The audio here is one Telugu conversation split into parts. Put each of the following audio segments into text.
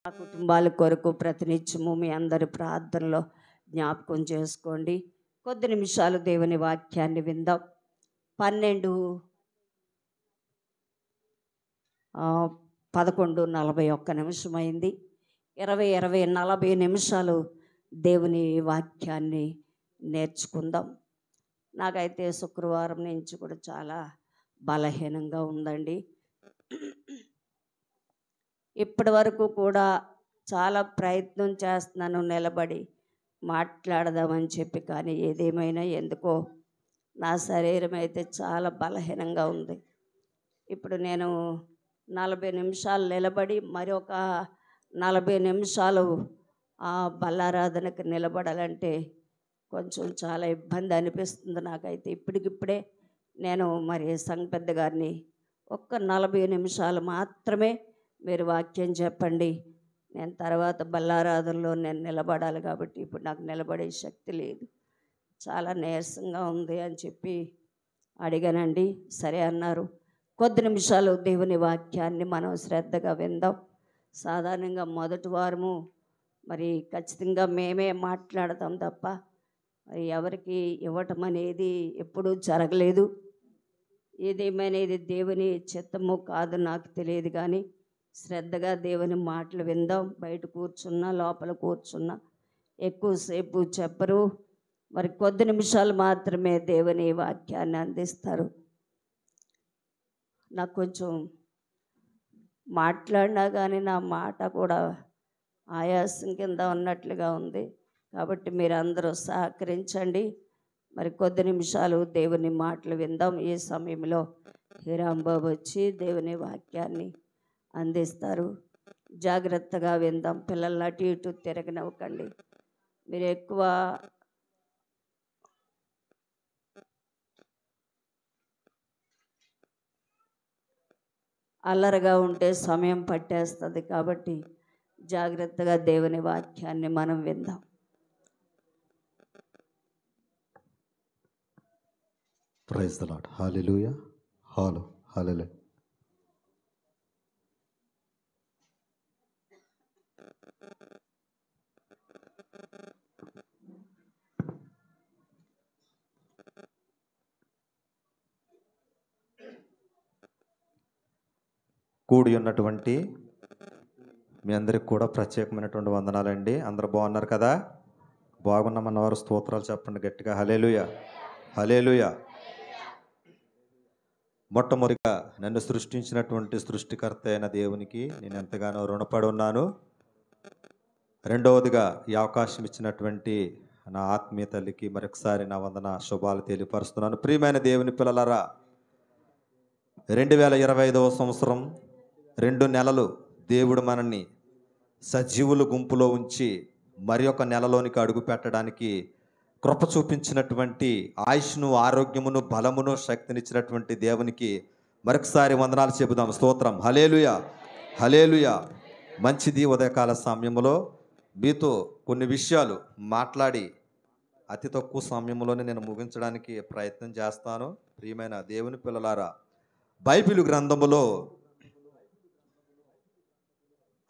ఆ కుటుంబాల కొరకు ప్రతినిత్యము మీ అందరి ప్రార్థనలో జ్ఞాపకం చేసుకోండి. కొద్ది నిమిషాలు దేవుని వాక్యాన్ని విందాం. 11:41 నిమిషమైంది. 20 నిమిషాలు దేవుని వాక్యాన్ని నేర్చుకుందాం. నాకైతే శుక్రవారం నుంచి కూడా చాలా బలహీనంగా ఉందండి. ఇప్పటి వరకు కూడా చాలా ప్రయత్నం చేస్తున్నాను నిలబడి మాట్లాడదామని చెప్పి, కానీ ఏదేమైనా ఎందుకో నా శరీరం అయితే చాలా బలహీనంగా ఉంది. ఇప్పుడు నేను 40 నిమిషాలు నిలబడి మరొక 40 నిమిషాలు ఆ బల్లారాధనకు నిలబడాలంటే కొంచెం చాలా ఇబ్బంది అనిపిస్తుంది నాకైతే. ఇప్పటికిప్పుడే నేను మరి సంఘ పెద్ద గారిని ఒక్క 40 నిమిషాలు మాత్రమే మీరు వాక్యం చెప్పండి, నేను తర్వాత బల్లారాధనలో నేను నిలబడాలి కాబట్టి ఇప్పుడు నాకు నిలబడే శక్తి లేదు, చాలా నీరసంగా ఉంది అని చెప్పి అడిగానండి. సరే అన్నారు. కొద్ది నిమిషాలు దేవుని వాక్యాన్ని మనం శ్రద్ధగా విందాం. సాధారణంగా మొదటి వారము మరి ఖచ్చితంగా మేమే మాట్లాడతాం తప్ప మరి ఎవరికి ఇవ్వటం అనేది ఎప్పుడూ జరగలేదు. ఏదేమైనా ఇది దేవుని చిత్తము కాదు నాకు తెలియదు, కానీ శ్రద్ధగా దేవుని మాటలు విందాం. బయట కూర్చున్నా లోపల కూర్చున్నా ఎక్కువసేపు చెప్పరు, మరి కొద్ది నిమిషాలు మాత్రమే దేవుని వాక్యాన్ని అందిస్తారు. నాకు కొంచెం మాట్లాడినా కానీ నా మాట కూడా ఆయాసం కింద ఉన్నట్లుగా ఉంది. కాబట్టి మీరు అందరూ సహకరించండి. మరి కొద్ది నిమిషాలు దేవుని మాటలు విందాం. ఈ సమయంలో హీరాంబాబు వచ్చి దేవుని వాక్యాన్ని అందిస్తారు. జాగ్రత్తగా విందాం. పిల్లల్ని అటు ఇటు తిరగనివ్వకండి. మీరు ఎక్కువ అల్లరిగా ఉంటే సమయం పట్టేస్తుంది. కాబట్టి జాగ్రత్తగా దేవుని వాక్యాన్ని మనం విందాం. Praise the lord. Hallelujah. Hallelujah. కూడి ఉన్నటువంటి మీ అందరికి కూడా ప్రత్యేకమైనటువంటి వందనాలండి. అందరూ బాగున్నారు కదా? బాగున్నామన్న వారు స్తోత్రాలు చెప్పండి గట్టిగా. హల్లెలూయా. హల్లెలూయా. మొట్టమొదటిగా నన్ను సృష్టించినటువంటి సృష్టికర్త అయిన దేవునికి నేను ఎంతగానో రుణపడి ఉన్నాను. రెండవదిగా ఈ అవకాశం ఇచ్చినటువంటి నా ఆత్మీయ తల్లికి మరొకసారి నా వందన శుభాలు తెలియపరుస్తున్నాను. ప్రియమైన దేవుని పిల్లలారా, 2025వ సంవత్సరం 2 నెలలు దేవుడు మనల్ని సజీవుల గుంపులో ఉంచి మరి ఒక నెలలోనికి అడుగు పెట్టడానికి కృప చూపించినటువంటి ఆయుష్ను, ఆరోగ్యమును, బలమును, శక్తినిచ్చినటువంటి దేవునికి మరొకసారి వందనాలు చెబుదాం. స్తోత్రం. హల్లెలూయా. హల్లెలూయా. మంచిది. ఉదయకాల సమయంలో మీతో కొన్ని విషయాలు మాట్లాడి అతి తక్కువ సమయంలోనే నేను ముగించడానికి ప్రయత్నం చేస్తాను. ప్రియమైన దేవుని పిల్లలారా, బైబిలు గ్రంథములో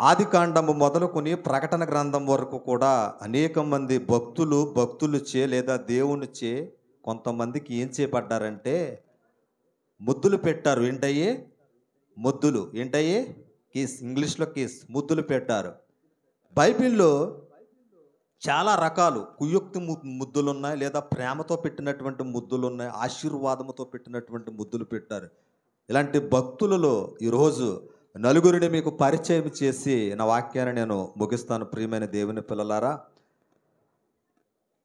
ఆదికాండము మొదలుకొని ప్రకటన గ్రంథం వరకు కూడా అనేక మంది భక్తులుచే లేదా దేవునిచే కొంతమందికి ఏం చేయబడ్డారంటే ముద్దులు పెట్టారు. ఏంటయ్యే ముద్దులు? ఏంటయ్యే? కిస్. ఇంగ్లీష్లో కిస్. ముద్దులు పెట్టారు. బైబిల్లో చాలా రకాలు కుయుక్తి ముద్దులు ఉన్నాయి, లేదా ప్రేమతో పెట్టినటువంటి ముద్దులు ఉన్నాయి, ఆశీర్వాదంతో పెట్టినటువంటి ముద్దులు పెట్టారు. ఇలాంటి భక్తులలో ఈరోజు నలుగురిని మీకు పరిచయం చేసి నా వాక్యాన్ని నేను ముగిస్తాను. ప్రియమైన దేవుని పిల్లలారా,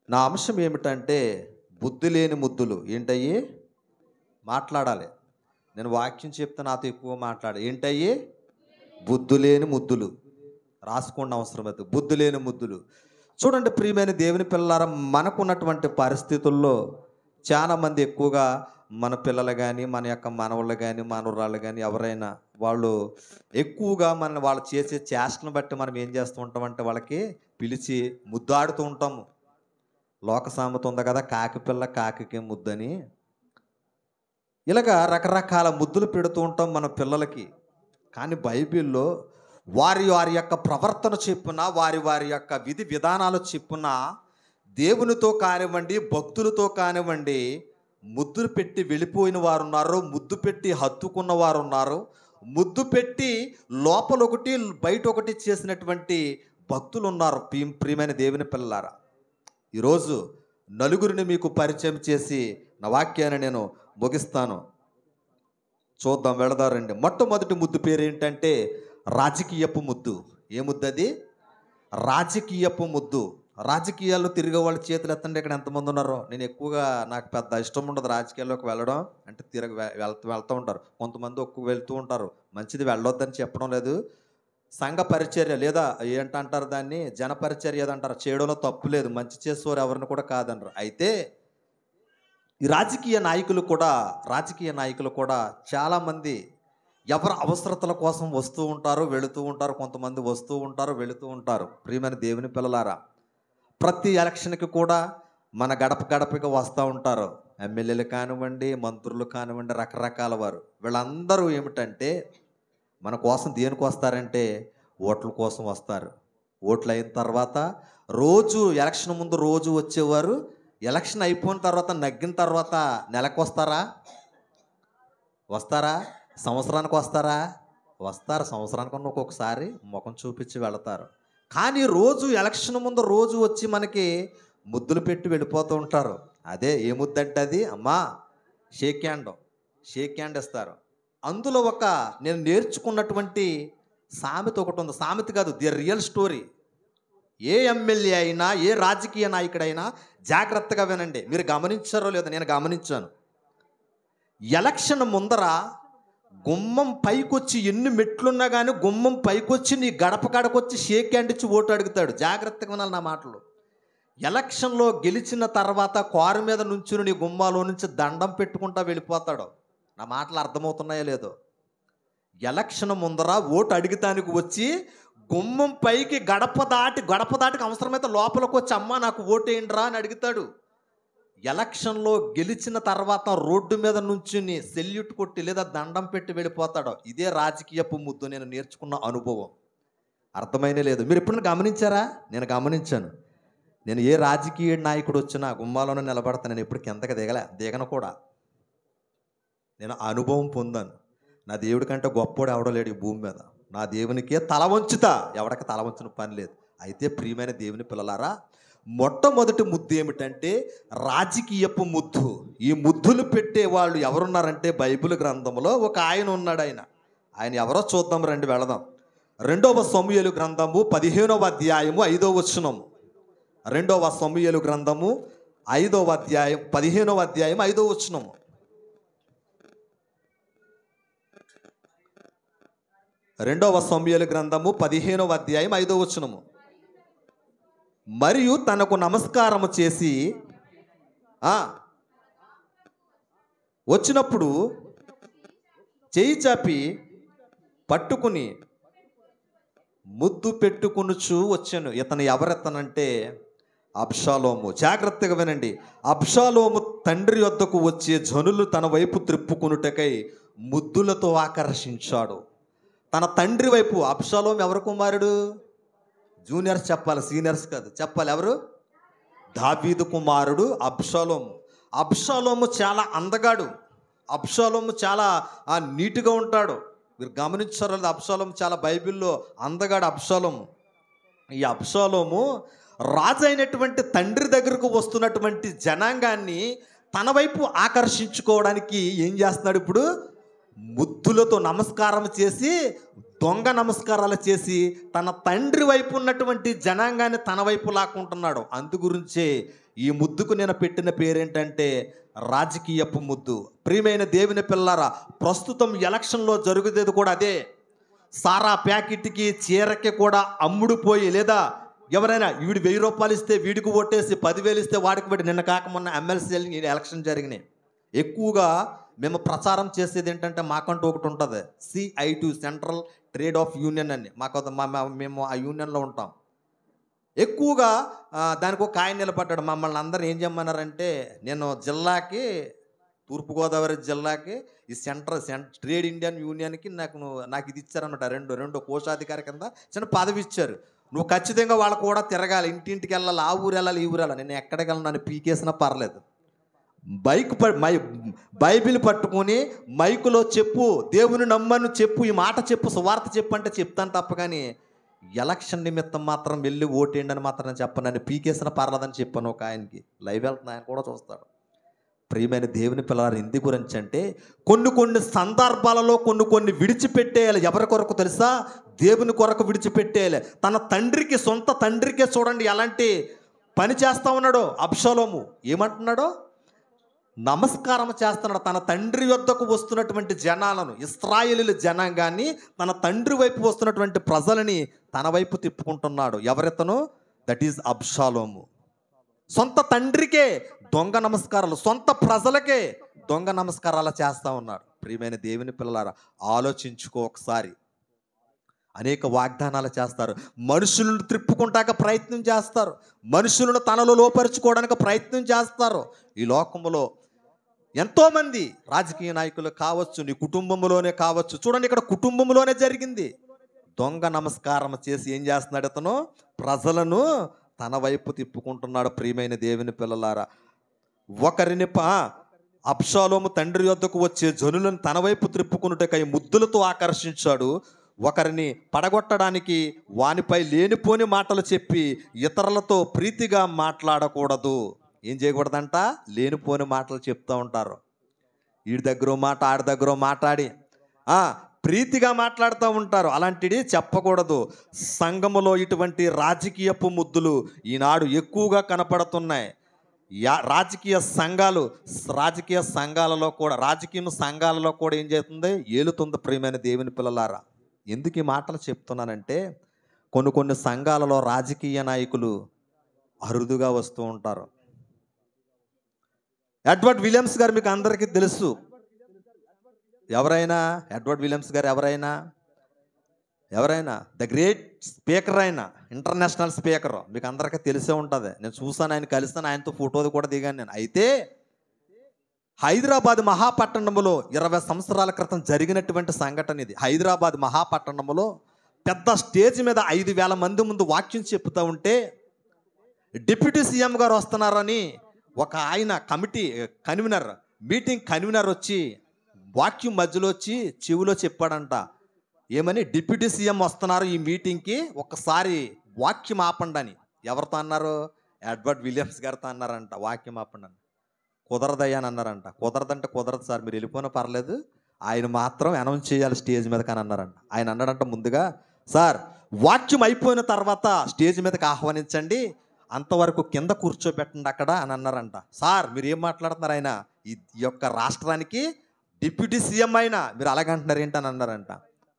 నా అంశం ఏమిటంటే బుద్ధి లేని ముద్దులు. ఏంటయ్యి? మాట్లాడాలి. నేను వాక్యం చెప్తే నాతో ఎక్కువ మాట్లాడాలి. ఏంటయ్యి? బుద్ధి లేని ముద్దులు. రాసుకోండి అవసరమైతే. బుద్ధి లేని ముద్దులు. చూడండి ప్రియమైన దేవుని పిల్లలారా, మనకున్నటువంటి పరిస్థితుల్లో చాలామంది ఎక్కువగా మన పిల్లలు కానీ, మన యొక్క మనవాళ్ళు కానీ, మనవరాళ్ళు కానీ ఎవరైనా వాళ్ళు ఎక్కువగా వాళ్ళు చేసే చేష్టను బట్టి మనం ఏం చేస్తూ ఉంటామంటే వాళ్ళకి పిలిచి ముద్దాడుతూ ఉంటాము. లోక సామెత ఉంది కదా, కాకి పిల్ల కాకికి ముద్దని. ఇలాగా రకరకాల ముద్దులు పెడుతూ ఉంటాం మన పిల్లలకి. కానీ బైబిల్లో వారి వారి యొక్క ప్రవర్తన చెప్పున, వారి వారి యొక్క విధి విధానాలు చెప్పున దేవునితో కానివ్వండి, భక్తులతో కానివ్వండి, ముద్దులు పెట్టి వెళ్ళిపోయిన వారు ఉన్నారు, ముద్దు పెట్టి హత్తుకున్న వారు ఉన్నారు, ముద్దు పెట్టి లోపల ఒకటి బయట ఒకటి చేసినటువంటి భక్తులు ఉన్నారు. ప్రియమైన దేవుని పిల్లలారా, ఈరోజు నలుగురిని మీకు పరిచయం చేసి నా వాక్యాన్ని నేను ముగిస్తాను. చూద్దాం, వెళదారండి. మొట్టమొదటి ముద్దు పేరు ఏంటంటే రాజకీయపు ముద్దు. ఏ ముద్దు అది? రాజకీయపు ముద్దు. రాజకీయాల్లో తిరిగే వాళ్ళ చేతులు ఎత్తండి. ఇక్కడ ఎంతమంది ఉన్నారో. నేను ఎక్కువగా, నాకు పెద్ద ఇష్టం ఉండదు రాజకీయాల్లోకి వెళ్ళడం. అంటే వెళ్తూ ఉంటారు కొంతమంది, ఒక్క వెళ్తూ ఉంటారు. మంచిది, వెళ్ళొద్దని చెప్పడం లేదు. సంఘ పరిచర్య లేదా ఏంటంటారు దాన్ని, జన పరిచర్య ఏదంటారు, చేయడంలో తప్పు లేదు. మంచి చేసేవారు ఎవరిని కూడా కాదనరు. అయితే ఈ రాజకీయ నాయకులు కూడా చాలామంది ఎవరి అవసరతల కోసం వస్తూ ఉంటారు, వెళుతూ ఉంటారు. కొంతమంది వస్తూ ఉంటారు, వెళుతూ ఉంటారు. ప్రియమైన దేవుని పిల్లలారా, ప్రతి ఎలక్షన్కి కూడా మన గడపకి వస్తూ ఉంటారు. ఎమ్మెల్యేలు కానివ్వండి, మంత్రులు కానివ్వండి, రకరకాల వారు. వీళ్ళందరూ ఏమిటంటే మన కోసం దేనికి వస్తారంటే ఓట్ల కోసం వస్తారు. ఓట్లు అయిన తర్వాత రోజు, ఎలక్షన్ ముందు రోజు వచ్చేవారు. ఎలక్షన్ అయిపోయిన తర్వాత, నగ్గిన తర్వాత నెలకు వస్తారా? సంవత్సరానికి వస్తారా? వస్తారు. సంవత్సరానికి ఒక్కొక్కసారి ముఖం చూపించి వెళతారు. కానీ రోజు ఎలక్షన్ ముందు రోజు వచ్చి మనకి ముద్దులు పెట్టి వెళ్ళిపోతూ ఉంటారు. అదే ఏ ముద్దు అంటే అది, అమ్మా షేక్ హ్యాండ్ ఇస్తారు. అందులో నేను నేర్చుకున్నటువంటి సామెత ఒకటి ఉంది. సామెత కాదు, the real story. A MLA అయినా, ఏ రాజకీయ నాయకుడైనా జాగ్రత్తగా వినండి. మీరు గమనించారో లేదో, నేను గమనించాను. ఎలక్షన్ ముందర గుమ్మం పైకొచ్చి, ఎన్ని మెట్లున్నా కానీ గుమ్మం పైకొచ్చి నీ గడప కాడకొచ్చి షేక్ హ్యాండ్ ఇచ్చి ఓటు అడుగుతాడు. జాగ్రత్తగా వినాలి నా మాటలు. ఎలక్షన్లో గెలిచిన తర్వాత కారు మీద నుంచి నీ గుమ్మాలో నుంచి దండం పెట్టుకుంటా వెళ్ళిపోతాడు. నా మాటలు అర్థమవుతున్నాయో లేదో. ఎలక్షన్ ముందర ఓటు అడుగుతానికి వచ్చి గుమ్మం పైకి గడప దాటికి అవసరమైతే లోపలికి వచ్చి, అమ్మ నాకు ఓటు వేయండిరా అని అడుగుతాడు. ఎలక్షన్లో గెలిచిన తర్వాత రోడ్డు మీద నుంచుని సెల్యూట్ కొట్టి లేదా దండం పెట్టి వెళ్ళిపోతాడు. ఇదే రాజకీయపు ముద్దు. నేను నేర్చుకున్న అనుభవం. అర్థమైనా లేదు. మీరు ఎప్పుడైనా గమనించారా? నేను గమనించాను. నేను ఏ రాజకీయ నాయకుడు వచ్చినా గుమ్మాలోనే నిలబడతాను. నేను ఎప్పుడు కిందకి దిగను కూడా. నేను అనుభవం పొందాను. నా దేవుడి కంటే గొప్పోడు ఎవడో లేడు ఈ భూమి మీద. నా దేవునికే తల వంచుతా, ఎవడికి తల వంచిన పని లేదు. అయితే ప్రియమైన దేవుని పిల్లలారా, మొట్టమొదటి ముద్దు ఏమిటంటే రాజకీయపు ముద్దు. ఈ ముద్దులు పెట్టే వాళ్ళు ఎవరున్నారంటే బైబిల్ గ్రంథంలో ఒక ఆయన ఉన్నాడు. ఆయన ఎవరో చూద్దాం రండి, వెళదాం. 2వ సమూయేలు గ్రంథము 15వ అధ్యాయము 5వ వచనం. 2వ సమూయేలు గ్రంథము 5వ అధ్యాయం 15వ అధ్యాయం 5వ వచనం. రెండవ సమూయేలు గ్రంథము 15వ అధ్యాయం 5వ వచనము. మరియు తనకు నమస్కారము చేసి వచ్చినప్పుడు చేయి చాపి పట్టుకుని ముద్దు పెట్టుకునుచు వచ్చాను. ఇతను ఎవరెత్తనంటే అబ్షాలోము. జాగ్రత్తగా వినండి. అబ్షాలోము తండ్రి వద్దకు వచ్చే జనులు తన వైపు త్రిప్పుకునుటకై ముద్దులతో ఆకర్షించాడు. తన తండ్రి వైపు. అబ్షాలోము ఎవరు కుమారుడు? జూనియర్స్ చెప్పాలి, సీనియర్స్ కాదు. చెప్పాలి ఎవరు? దావీదు కుమారుడు అబ్షాలోము. అబ్షాలోము చాలా అందగాడు. అబ్షాలోము చాలా నీట్గా ఉంటాడు. మీరు గమనించారు లేదు? అబ్షాలోము చాలా బైబిల్లో అందగాడు అబ్షాలోము. ఈ అబ్షాలోము రాజు అయినటువంటి తండ్రి దగ్గరకు వస్తున్నటువంటి జనాంగాన్ని తన వైపు ఆకర్షించుకోవడానికి ఏం చేస్తున్నాడు? ఇప్పుడు ముద్దులతో నమస్కారం చేసి, దొంగ నమస్కారాలు చేసి తన తండ్రి వైపు ఉన్నటువంటి జనాంగాన్ని తన వైపు లాక్కుంటున్నాడు. అందు గురించే ఈ ముద్దుకు నేను పెట్టిన పేరేంటంటే రాజకీయపు ముద్దు. ప్రియమైన దేవుని పిల్లలారా, ప్రస్తుతం ఎలక్షన్లో జరుగుతుంది కూడా అదే. సారా ప్యాకెట్కి, చీరకి కూడా అమ్ముడుపోయి, లేదా ఎవరైనా వీడు 1000 రూపాయలు ఇస్తే వీడికి ఓటేసి 10,000 ఇస్తే వాడికి పెట్టి, నిన్న కాక మొన్న ఎమ్మెల్సీ ఎలక్షన్ జరిగినాయి. ఎక్కువగా మేము ప్రచారం చేసేది ఏంటంటే, మాకంటూ ఒకటి ఉంటుంది, CIT, central trade of union అని. మేము ఆ యూనియన్లో ఉంటాం. ఎక్కువగా దానికి ఒక ఆయన నిలబడ్డాడు. మమ్మల్ని అందరూ ఏం చేయమన్నారంటే, నేను జిల్లాకి తూర్పుగోదావరి జిల్లాకి ఈ ట్రేడ్ ఇండియన్ యూనియన్కి నాకు ఇది ఇచ్చారన్నమాట. రెండు కోశాధికారి కింద చిన్న పదవి ఇచ్చారు. నువ్వు ఖచ్చితంగా వాళ్ళు కూడా తిరగాలి, ఇంటింటికి వెళ్ళాలి, ఆ ఊరు వెళ్ళాలి, ఈ ఊరు వెళ్ళాలి. నేను ఎక్కడికి వెళ్ళను, నన్ను పీకేసినా పర్లేదు. బైబిల్ పట్టుకొని మైకులో చెప్పు, దేవుని నమ్మను చెప్పు, ఈ మాట చెప్పు, సువార్త చెప్పు అంటే చెప్తాను తప్ప కానీ ఎలక్షన్ నిమిత్తం మాత్రం వెళ్ళి ఓటేయండి అని మాత్రం చెప్పను. నన్ను పీకేసిన పర్లేదని చెప్పాను ఒక ఆయనకి. లైవ్ వెళ్తున్నా, ఆయన కూడా చూస్తాడు. ప్రియమైన దేవుని పిల్లలు, ఎందు గురించి అంటే కొన్ని సందర్భాలలో కొన్ని విడిచిపెట్టేయాలి. ఎవరి కొరకు తెలుసా? దేవుని కొరకు విడిచిపెట్టేయాలి. తన తండ్రికి, సొంత తండ్రికే చూడండి ఎలాంటి పని చేస్తా ఉన్నాడో అబ్షాలోము. ఏమంటున్నాడో? నమస్కారం చేస్తున్నాడు. తన తండ్రి యొద్దకు వస్తున్నటువంటి జనాలను, ఇశ్రాయేలీల జనాంగాన్ని, తన తండ్రి వైపు వస్తున్నటువంటి ప్రజలని తన వైపు తిప్పుకుంటున్నాడు. ఎవరితను? దట్ ఈజ్ అబ్షాలోము. సొంత తండ్రికే దొంగ నమస్కారాలు, సొంత ప్రజలకే దొంగ నమస్కారాలు చేస్తూ ఉన్నాడు. ప్రియమైన దేవుని పిల్లలారా, ఆలోచించుకో ఒకసారి. అనేక వాగ్దానాలు చేస్తారు, మనుషులను త్రిప్పుకుంటాక ప్రయత్నం చేస్తారు, మనుషులను తనలో లోపరుచుకోవడానికి ప్రయత్నం చేస్తారు. ఈ లోకంలో ఎంతోమంది రాజకీయ నాయకులు కావచ్చు, నీ కుటుంబంలోనే కావచ్చు. చూడండి, ఇక్కడ కుటుంబంలోనే జరిగింది. దొంగ నమస్కారం చేసి ఏం చేస్తున్నాడు అతను? ప్రజలను తన వైపు తిప్పుకుంటున్నాడు. ప్రియమైన దేవుని పిల్లలారా, ఒకరిని అబ్షాలోము తండ్రి యొద్దకు వచ్చే జనులను తన వైపు త్రిప్పుకున్నట్టుకై ముద్దులతో ఆకర్షించాడు. ఒకరిని పడగొట్టడానికి వానిపై లేనిపోని మాటలు చెప్పి ఇతరులతో ప్రీతిగా మాట్లాడకూడదు. ఏం చేయకూడదంట? లేనిపోని మాటలు చెప్తూ ఉంటారు. వీడి దగ్గర మాట, ఆడి దగ్గర మాట్లాడి ప్రీతిగా మాట్లాడుతూ ఉంటారు. అలాంటిది చెప్పకూడదు. సంఘములో ఇటువంటి రాజకీయపు ముద్దులు ఈనాడు ఎక్కువగా కనపడుతున్నాయి. రాజకీయ సంఘాలలో కూడా ఏం చేస్తుంది? ఏలుతుంది. ప్రియమైన దేవుని పిల్లలారా, ఎందుకు ఈ మాటలు చెప్తున్నానంటే కొన్ని సంఘాలలో రాజకీయ నాయకులు అరుదుగా వస్తూ ఉంటారు. ఎడ్వర్డ్ విలియమ్స్ గారు మీకు అందరికీ తెలుసు. ఎవరైనా ఎడ్వర్డ్ విలియమ్స్ గారు ఎవరైనా ద గ్రేట్ స్పీకర్, ఆయన ఇంటర్నేషనల్ స్పీకర్, మీకు అందరికీ తెలిసే ఉంటుంది. నేను చూసాను, ఆయన కలిస్తాను, ఆయనతో ఫోటోది కూడా దిగాను నేను. అయితే హైదరాబాద్ మహాపట్టణంలో 20 సంవత్సరాల క్రితం జరిగినటువంటి సంఘటన ఇది. హైదరాబాద్ మహాపట్టణంలో పెద్ద స్టేజ్ మీద 5,000 మంది ముందు వాక్యం చెప్తూ ఉంటే డిప్యూటీ సీఎం గారు వస్తున్నారని ఒక ఆయన మీటింగ్ కన్వీనర్ వచ్చి వాక్యం మధ్యలో వచ్చి చెవిలో చెప్పాడంట. ఏమని? డిప్యూటీ సీఎం వస్తున్నారు ఈ మీటింగ్కి, ఒక్కసారి వాక్యం ఆపండి అని. ఎవరితో అన్నారు? ఎడ్వర్డ్ విలియమ్స్ గారితో అన్నారంట. వాక్యం ఆపండి అని. కుదరదయ్యా అని అన్నారంట. కుదరదంటే కుదరదు సార్, మీరు వెళ్ళిపోయినా పర్లేదు, ఆయన మాత్రం అనౌన్స్ చేయాలి స్టేజ్ మీదకి అని అన్నారంట. ఆయన అన్నాడంట ముందుగా, సార్ వాక్యం అయిపోయిన తర్వాత స్టేజ్ మీదకి ఆహ్వానించండి, అంతవరకు కింద కూర్చోబెట్టండి అక్కడ అని అన్నారంట. సార్ మీరు ఏం మాట్లాడుతున్నారు? ఆయన ఈ యొక్క రాష్ట్రానికి డిప్యూటీ సీఎం అయినా మీరు అలాగంటున్నారు ఏంటని అన్నారంట.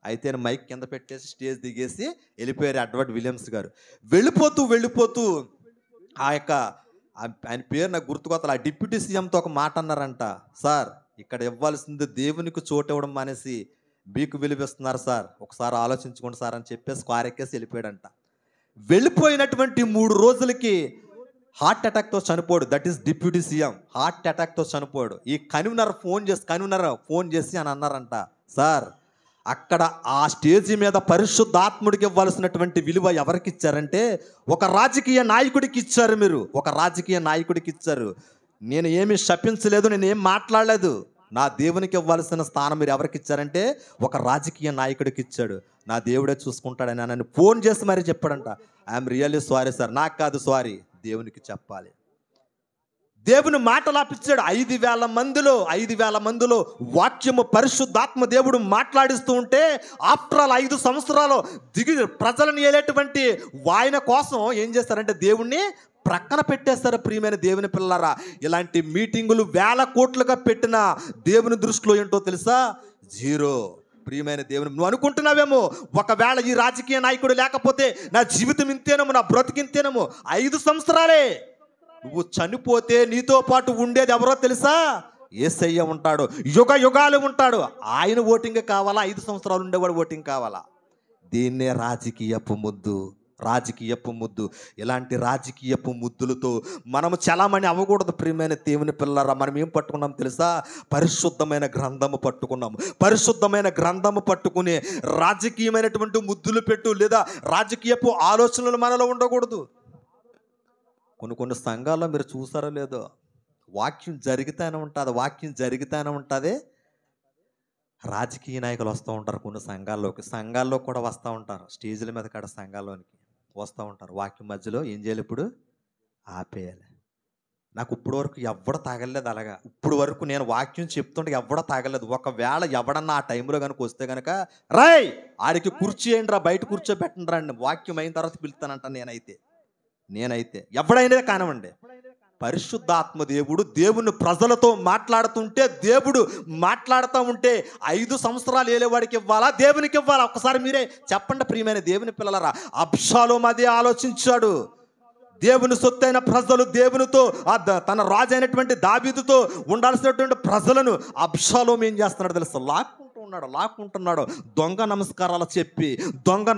అయితే మైక్ కింద పెట్టేసి స్టేజ్ దిగేసి వెళ్ళిపోయారు ఎడ్వర్డ్ విలియమ్స్ గారు. వెళ్ళిపోతూ ఆయన పేరు నాకు గుర్తుకొత్తలు. ఆ డిప్యూటీ సీఎంతో ఒక మాట అన్నారంట. సార్ ఇక్కడ ఇవ్వాల్సింది దేవునికి చోటు ఇవ్వడం మానేసి మీకు విలువిస్తున్నారు సార్, ఒకసారి ఆలోచించుకోండి సార్ అని చెప్పేసి కారెక్కేసి వెళ్ళిపోయాడంట. వెళ్ళిపోయినటువంటి 3 రోజులకి హార్ట్ అటాక్తో చనిపోయాడు. That is deputy CM. Heart అటాక్తో చనిపోయాడు. ఈ కన్వీనర్ ఫోన్ చేసి అని అన్నారంట, సార్ అక్కడ ఆ స్టేజీ మీద పరిశుద్ధాత్ముడికి ఇవ్వాల్సినటువంటి విలువ ఎవరికి ఇచ్చారంటే ఒక రాజకీయ నాయకుడికి ఇచ్చారు. మీరు ఒక రాజకీయ నాయకుడికి ఇచ్చారు. నేను ఏమీ శపించలేదు, నేను ఏం మాట్లాడలేదు. నా దేవునికి ఇవ్వాల్సిన స్థానం మీరు ఎవరికి ఇచ్చారంటే ఒక రాజకీయ నాయకుడికి ఇచ్చాడు. నా దేవుడే చూసుకుంటాడని నన్ను ఫోన్ చేసి మరీ చెప్పాడంట. ఐఎమ్ రియల్లీ సారీ సార్, నాకు కాదు సారీ, దేవునికి చెప్పాలి. దేవుని మాటలు ఆపిచ్చాడు. 5,000 మందిలో వాక్యము పరిశుద్ధాత్మ దేవుడు మాట్లాడిస్తూ ఉంటే ఆఫ్టర్ ఆల్ 5 సంవత్సరాలు ప్రజలను ఏలేటువంటి ఆయన కోసం ఏం చేస్తారంటే దేవుణ్ణి ప్రక్కన పెట్టేస్తారు. ప్రియమైన దేవుని పిల్లలారా, ఇలాంటి మీటింగులు 1,000 కోట్లుగా పెట్టిన దేవుని దృష్టిలో ఏంటో తెలుసా? 0. ప్రియమైన దేవుని, నువ్వు అనుకుంటున్నావేమో ఒకవేళ ఈ రాజకీయ నాయకుడు లేకపోతే నా జీవితం ఇంతేనేమో, నా బ్రతికింతేనేమో. 5 సంవత్సరాలే. నువ్వు చనిపోతే నీతో పాటు ఉండేది ఎవరో తెలుసా? యేసయ్య ఉంటాడు, యుగాలు ఉంటాడు. ఆయన ఓటింగ్ కావాలా? 5 సంవత్సరాలు ఉండేవాడు ఓటింగ్ కావాలా? దీన్నే రాజకీయపు ముద్దు రాజకీయపు ముద్దు. ఇలాంటి రాజకీయపు ముద్దులతో మనము చలామణి అవ్వకూడదు ప్రియమైన దేవుని పిల్లరా. మనం ఏం పట్టుకున్నాం తెలుసా? పరిశుద్ధమైన గ్రంథము పట్టుకున్నాము. పరిశుద్ధమైన గ్రంథము పట్టుకుని రాజకీయమైనటువంటి ముద్దులు పెట్టు లేదా రాజకీయపు ఆలోచనలు మనలో ఉండకూడదు. కొన్ని సంఘాల్లో మీరు చూసారో లేదో, వాక్యం జరుగుతూనే ఉంటుంది, వాక్యం జరుగుతూనే ఉంటుంది. రాజకీయ నాయకులు వస్తూ ఉంటారు కొన్ని సంఘాల్లో కూడా వస్తూ ఉంటారు. స్టేజ్ల మీద కాడ సంఘాల్లోనికి వస్తూ ఉంటారు. వాక్యం మధ్యలో ఏం చేయాలి? ఇప్పుడు ఆపేయాలి. నాకు ఇప్పుడు వరకు ఎవడ తాగలేదు అలాగా. ఇప్పుడు వరకు నేను వాక్యం చెప్తుంటే ఎవడ తాగలేదు. ఒకవేళ ఎవడన్నా ఆ టైంలో కనుక వస్తే కనుక రాయ్ ఆడికి కుర్చీ వేయండి రా, బయట కూర్చోబెట్టండి రా అండి, వాక్యం అయిన తర్వాత పిలుస్తానంట. నేనైతే ఎవడైనా కానివ్వండి, పరిశుద్ధాత్మ దేవుడు దేవుని ప్రజలతో మాట్లాడుతుంటే, దేవుడు మాట్లాడుతూ ఉంటే 5 సంవత్సరాలు ఏలేవాడికి ఇవ్వాలా, దేవునికి ఇవ్వాలా? ఒక్కసారి మీరే చెప్పండి ప్రియమైన దేవుని పిల్లలరా. అబ్షాలోము అదే ఆలోచించాడు. దేవుని సొత్తైన ప్రజలు దేవునితో తన రాజు అయినటువంటి దావీదుతో ఉండాల్సినటువంటి ప్రజలను అబ్షాలోము ఏం చేస్తున్నాడు తెలుసా? లాక్కుంటున్నాడు. దొంగ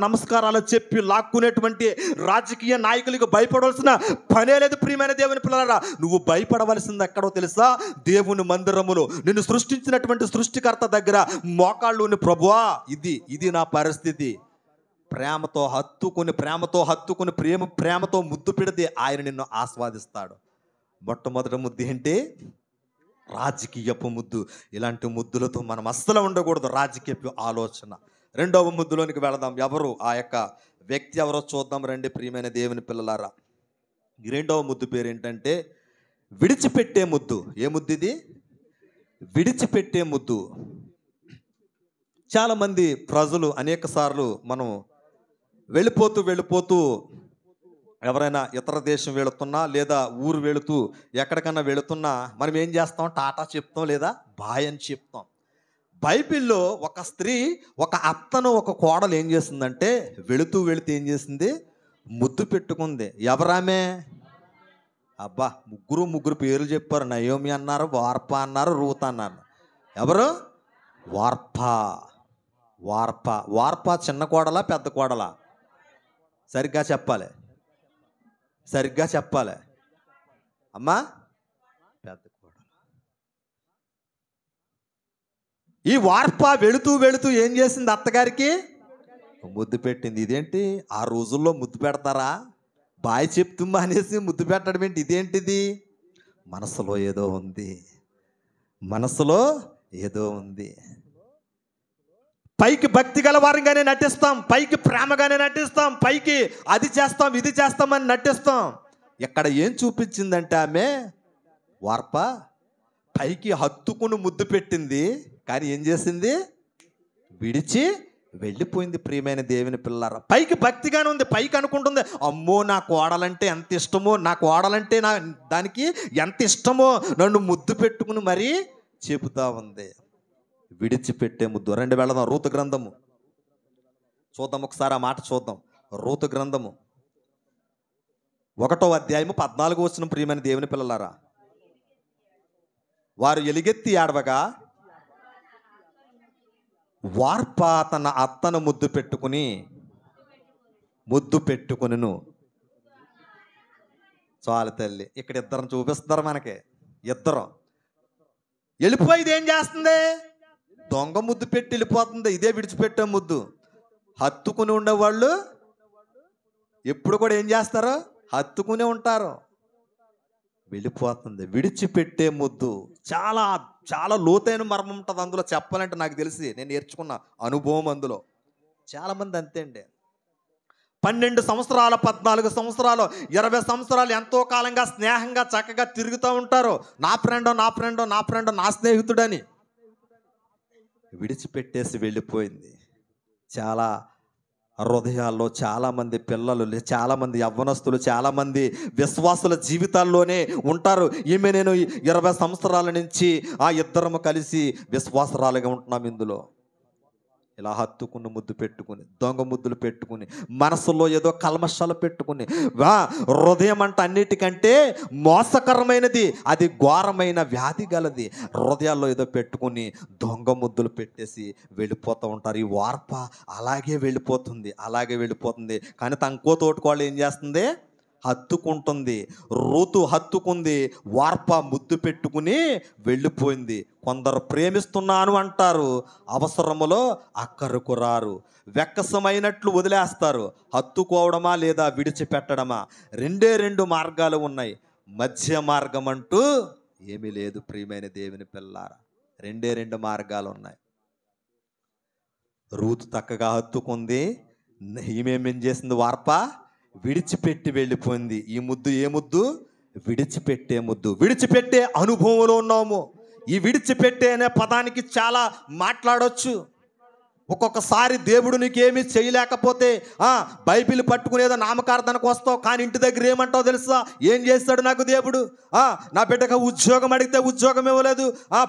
నమస్కారాలు చెప్పి లాక్కునేటువంటి రాజకీయ నాయకులకు భయపడవలసిన పనే లేదు ప్రియమైన దేవుని పిల్లలారా. నువ్వు భయపడవలసింది ఎక్కడో తెలుసా? దేవుని మందిరములో నిన్ను సృష్టించినటువంటి సృష్టికర్త దగ్గర మోకాళ్ళుని, ప్రభువా ఇది నా పరిస్థితి. ప్రేమతో హత్తుకుని ప్రేమతో ముద్దు పెడితే ఆయన నిన్ను ఆస్వాదిస్తాడు. మొట్టమొదటి ముద్దు ఏంటి? రాజకీయపు ముద్దు. ఇలాంటి ముద్దులతో మనం అస్సలు ఉండకూడదు. రాజకీయపు ఆలోచన. రెండవ ముద్దులోనికి వెళదాం. ఎవరు ఆ యొక్క వ్యక్తి ఎవరో చూద్దాం రండి ప్రియమైన దేవుని పిల్లలారా. ఈ రెండవ ముద్దు పేరు ఏంటంటే విడిచిపెట్టే ముద్దు. ఏ ముద్దు ఇది? విడిచిపెట్టే ముద్దు. చాలామంది ప్రజలు అనేక సార్లు మనం వెళ్ళిపోతూ ఎవరైనా ఇతర దేశం వెళుతున్నా లేదా ఊరు వెళుతూ ఎక్కడికన్నా వెళుతున్నా మనం ఏం చేస్తాం? టాటా చెప్తాం లేదా బాయ్ అని చెప్తాం. బైబిల్లో ఒక స్త్రీ, ఒక అత్తను, ఒక కోడలు ఏం చేసిందంటే వెళుతూ ఏం చేసింది? ముద్దు పెట్టుకుంది. ఎవరామే? అబ్బా, ముగ్గురు పేర్లు చెప్పారు. నయోమి అన్నారు, వార్పా అన్నారు, రూత్ అన్నారు. ఎవరు? వార్పా చిన్న కోడలా పెద్ద కోడలా? సరిగ్గా చెప్పాలి అమ్మా. పెద్ద కోడలు. ఈ వార్పా వెళుతూ ఏం చేసింది? అత్తగారికి ముద్దు పెట్టింది. ఇదేంటి ఆ రోజుల్లో ముద్దు పెడతారా? బాయ్ చెప్తుమ్మా అనేసి ముద్దు పెట్టడం ఏంటి? ఇదేంటిది? మనసులో ఏదో ఉంది. పైకి భక్తి గల వారంగానే నటిస్తాం, పైకి ప్రేమగానే నటిస్తాం, పైకి అది చేస్తాం ఇది చేస్తామని నటిస్తాం. ఎక్కడ ఏం చూపించిందంటే ఆమె వార్ప పైకి హత్తుకుని ముద్దు పెట్టింది, కానీ ఏం చేసింది? విడిచి వెళ్ళిపోయింది. ప్రియమైన దేవుని పిల్లలారా, పైకి భక్తిగానే ఉంది, పైకి అనుకుంటుంది అమ్మో నా కోడలంటే ఎంత ఇష్టమో, నా కోడలంటే దానికి ఎంత ఇష్టమో నన్ను ముద్దు పెట్టుకుని మరీ చెబుతా ఉంది. విడిచిపెట్టే ముద్దు. రండి వెళదాం రూతు గ్రంథము చూద్దాం. ఒకసారి ఆ మాట చూద్దాం. రూతు గ్రంథము 1వ అధ్యాయము 14వ వచనం. ప్రియమైన దేవుని పిల్లలారా, వారు ఎలుగెత్తి ఏడవగా వార్పా తన అత్తను ముద్దు పెట్టుకునిను. చాలు తల్లి. ఇక్కడ ఇద్దరం చూపిస్తున్నారు మనకి. ఇద్దరం వెళ్ళిపోయి ఏం చేస్తుంది? దొంగ ముద్దు పెట్టి వెళ్ళిపోతుంది. ఇదే విడిచిపెట్టే ముద్దు. హత్తుకుని ఉండేవాళ్ళు ఎప్పుడు కూడా ఏం చేస్తారు? హత్తుకునే ఉంటారు. వెళ్ళిపోతుంది. విడిచిపెట్టే ముద్దు చాలా చాలా లోతైన మర్మం ఉంటుంది అందులో. చెప్పాలంటే నాకు తెలిసి నేను నేర్చుకున్న అనుభవం అందులో. చాలామంది అంతే అండి. 12 సంవత్సరాలు, 14 సంవత్సరాలు, 20 సంవత్సరాలు ఎంతో కాలంగా స్నేహంగా చక్కగా తిరుగుతూ ఉంటారు. నా ఫ్రెండ్ నా స్నేహితుడని. విడిచిపెట్టేసి వెళ్ళిపోయింది. చాలా హృదయాల్లో చాలామంది పిల్లలు, చాలామంది యవ్వనస్తులు, చాలామంది విశ్వాసుల జీవితాల్లోనే ఉంటారు. ఈమె నేను 20 సంవత్సరాల నుంచి ఇద్దరము కలిసి విశ్వాసరాలుగా ఉంటున్నాం. ఇందులో ఇలా హత్తుకుని ముద్దు పెట్టుకుని, దొంగ ముద్దులు పెట్టుకుని, మనసులో ఏదో కల్మషాలు పెట్టుకుని, హృదయం అంటే అన్నిటికంటే మోసకరమైనది, అది ఘోరమైన వ్యాధి గలది. హృదయాల్లో ఏదో పెట్టుకుని దొంగ ముద్దులు పెట్టేసి వెళ్ళిపోతూ ఉంటారు. ఈ వార్ప అలాగే వెళ్ళిపోతుంది. కానీ తనకో తోటికోళ్ళు ఏం చేస్తుంది? హత్తుకుంటుంది. రూతు హత్తుకుంది, వార్ప ముద్దు పెట్టుకుని వెళ్ళిపోయింది. కొందరు ప్రేమిస్తున్నాను అంటారు, అవసరములో అక్కరకు రారు. వెక్కసమైనట్లు వదిలేస్తారు. హత్తుకోవడమా లేదా విడిచిపెట్టడమా, రెండు మార్గాలు ఉన్నాయి. మధ్య మార్గం అంటూ ఏమీ లేదు ప్రియమైన దేవుని పిల్లారా. రెండు మార్గాలు ఉన్నాయి. రూతు చక్కగా హత్తుకుంది, ఈమెమేం చేసింది? వార్ప విడిచిపెట్టి వెళ్ళిపోయింది. ఈ ముద్దు ఏ ముద్దు? విడిచిపెట్టే ముద్దు. విడిచిపెట్టే అనుభవంలో ఉన్నాము. ఈ విడిచిపెట్టే అనే పదానికి చాలా మాట్లాడొచ్చు. ఒక్కొక్కసారి దేవుడు నీకేమీ చేయలేకపోతే బైబిల్ పట్టుకునేదో నామకార్థానికి వస్తావు, కానీ ఇంటి దగ్గర ఏమంటావు తెలుసా? ఏం చేస్తాడు నాకు దేవుడు? నా బిడ్డకు ఉద్యోగం అడిగితే ఉద్యోగం ఇవ్వలేదు,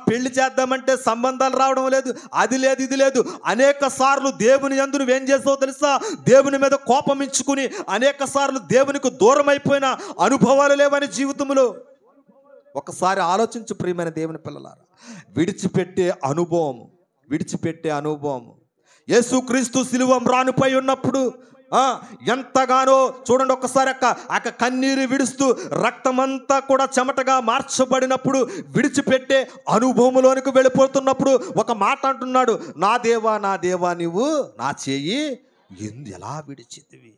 పెళ్లి చేద్దామంటే సంబంధాలు రావడం లేదు, అది లేదు ఇది లేదు. అనేక సార్లు దేవుని యందు నువ్వేం చేస్తావు తెలుసా? దేవుని మీద కోపం ఇచ్చుకుని అనేక సార్లు దేవునికి దూరం అయిపోయిన అనుభవాలు లేవని జీవితంలో. ఒకసారి ఆలోచించు ప్రియమైన దేవుని పిల్లలారా. విడిచిపెట్టే అనుభవం. యేసుక్రీస్తు శిలువ మ్రానుపై ఉన్నప్పుడు ఎంతగానో చూడండి, ఒక్కసారి అక్క కన్నీరు విడుస్తూ రక్తమంతా కూడా చెమటగా మార్చబడినప్పుడు, విడిచిపెట్టే అనుభవంలోనికి వెళ్ళిపోతున్నప్పుడు ఒక మాట అంటున్నాడు, నా దేవా నీవు నా చేయి ఎలా విడిచితివి?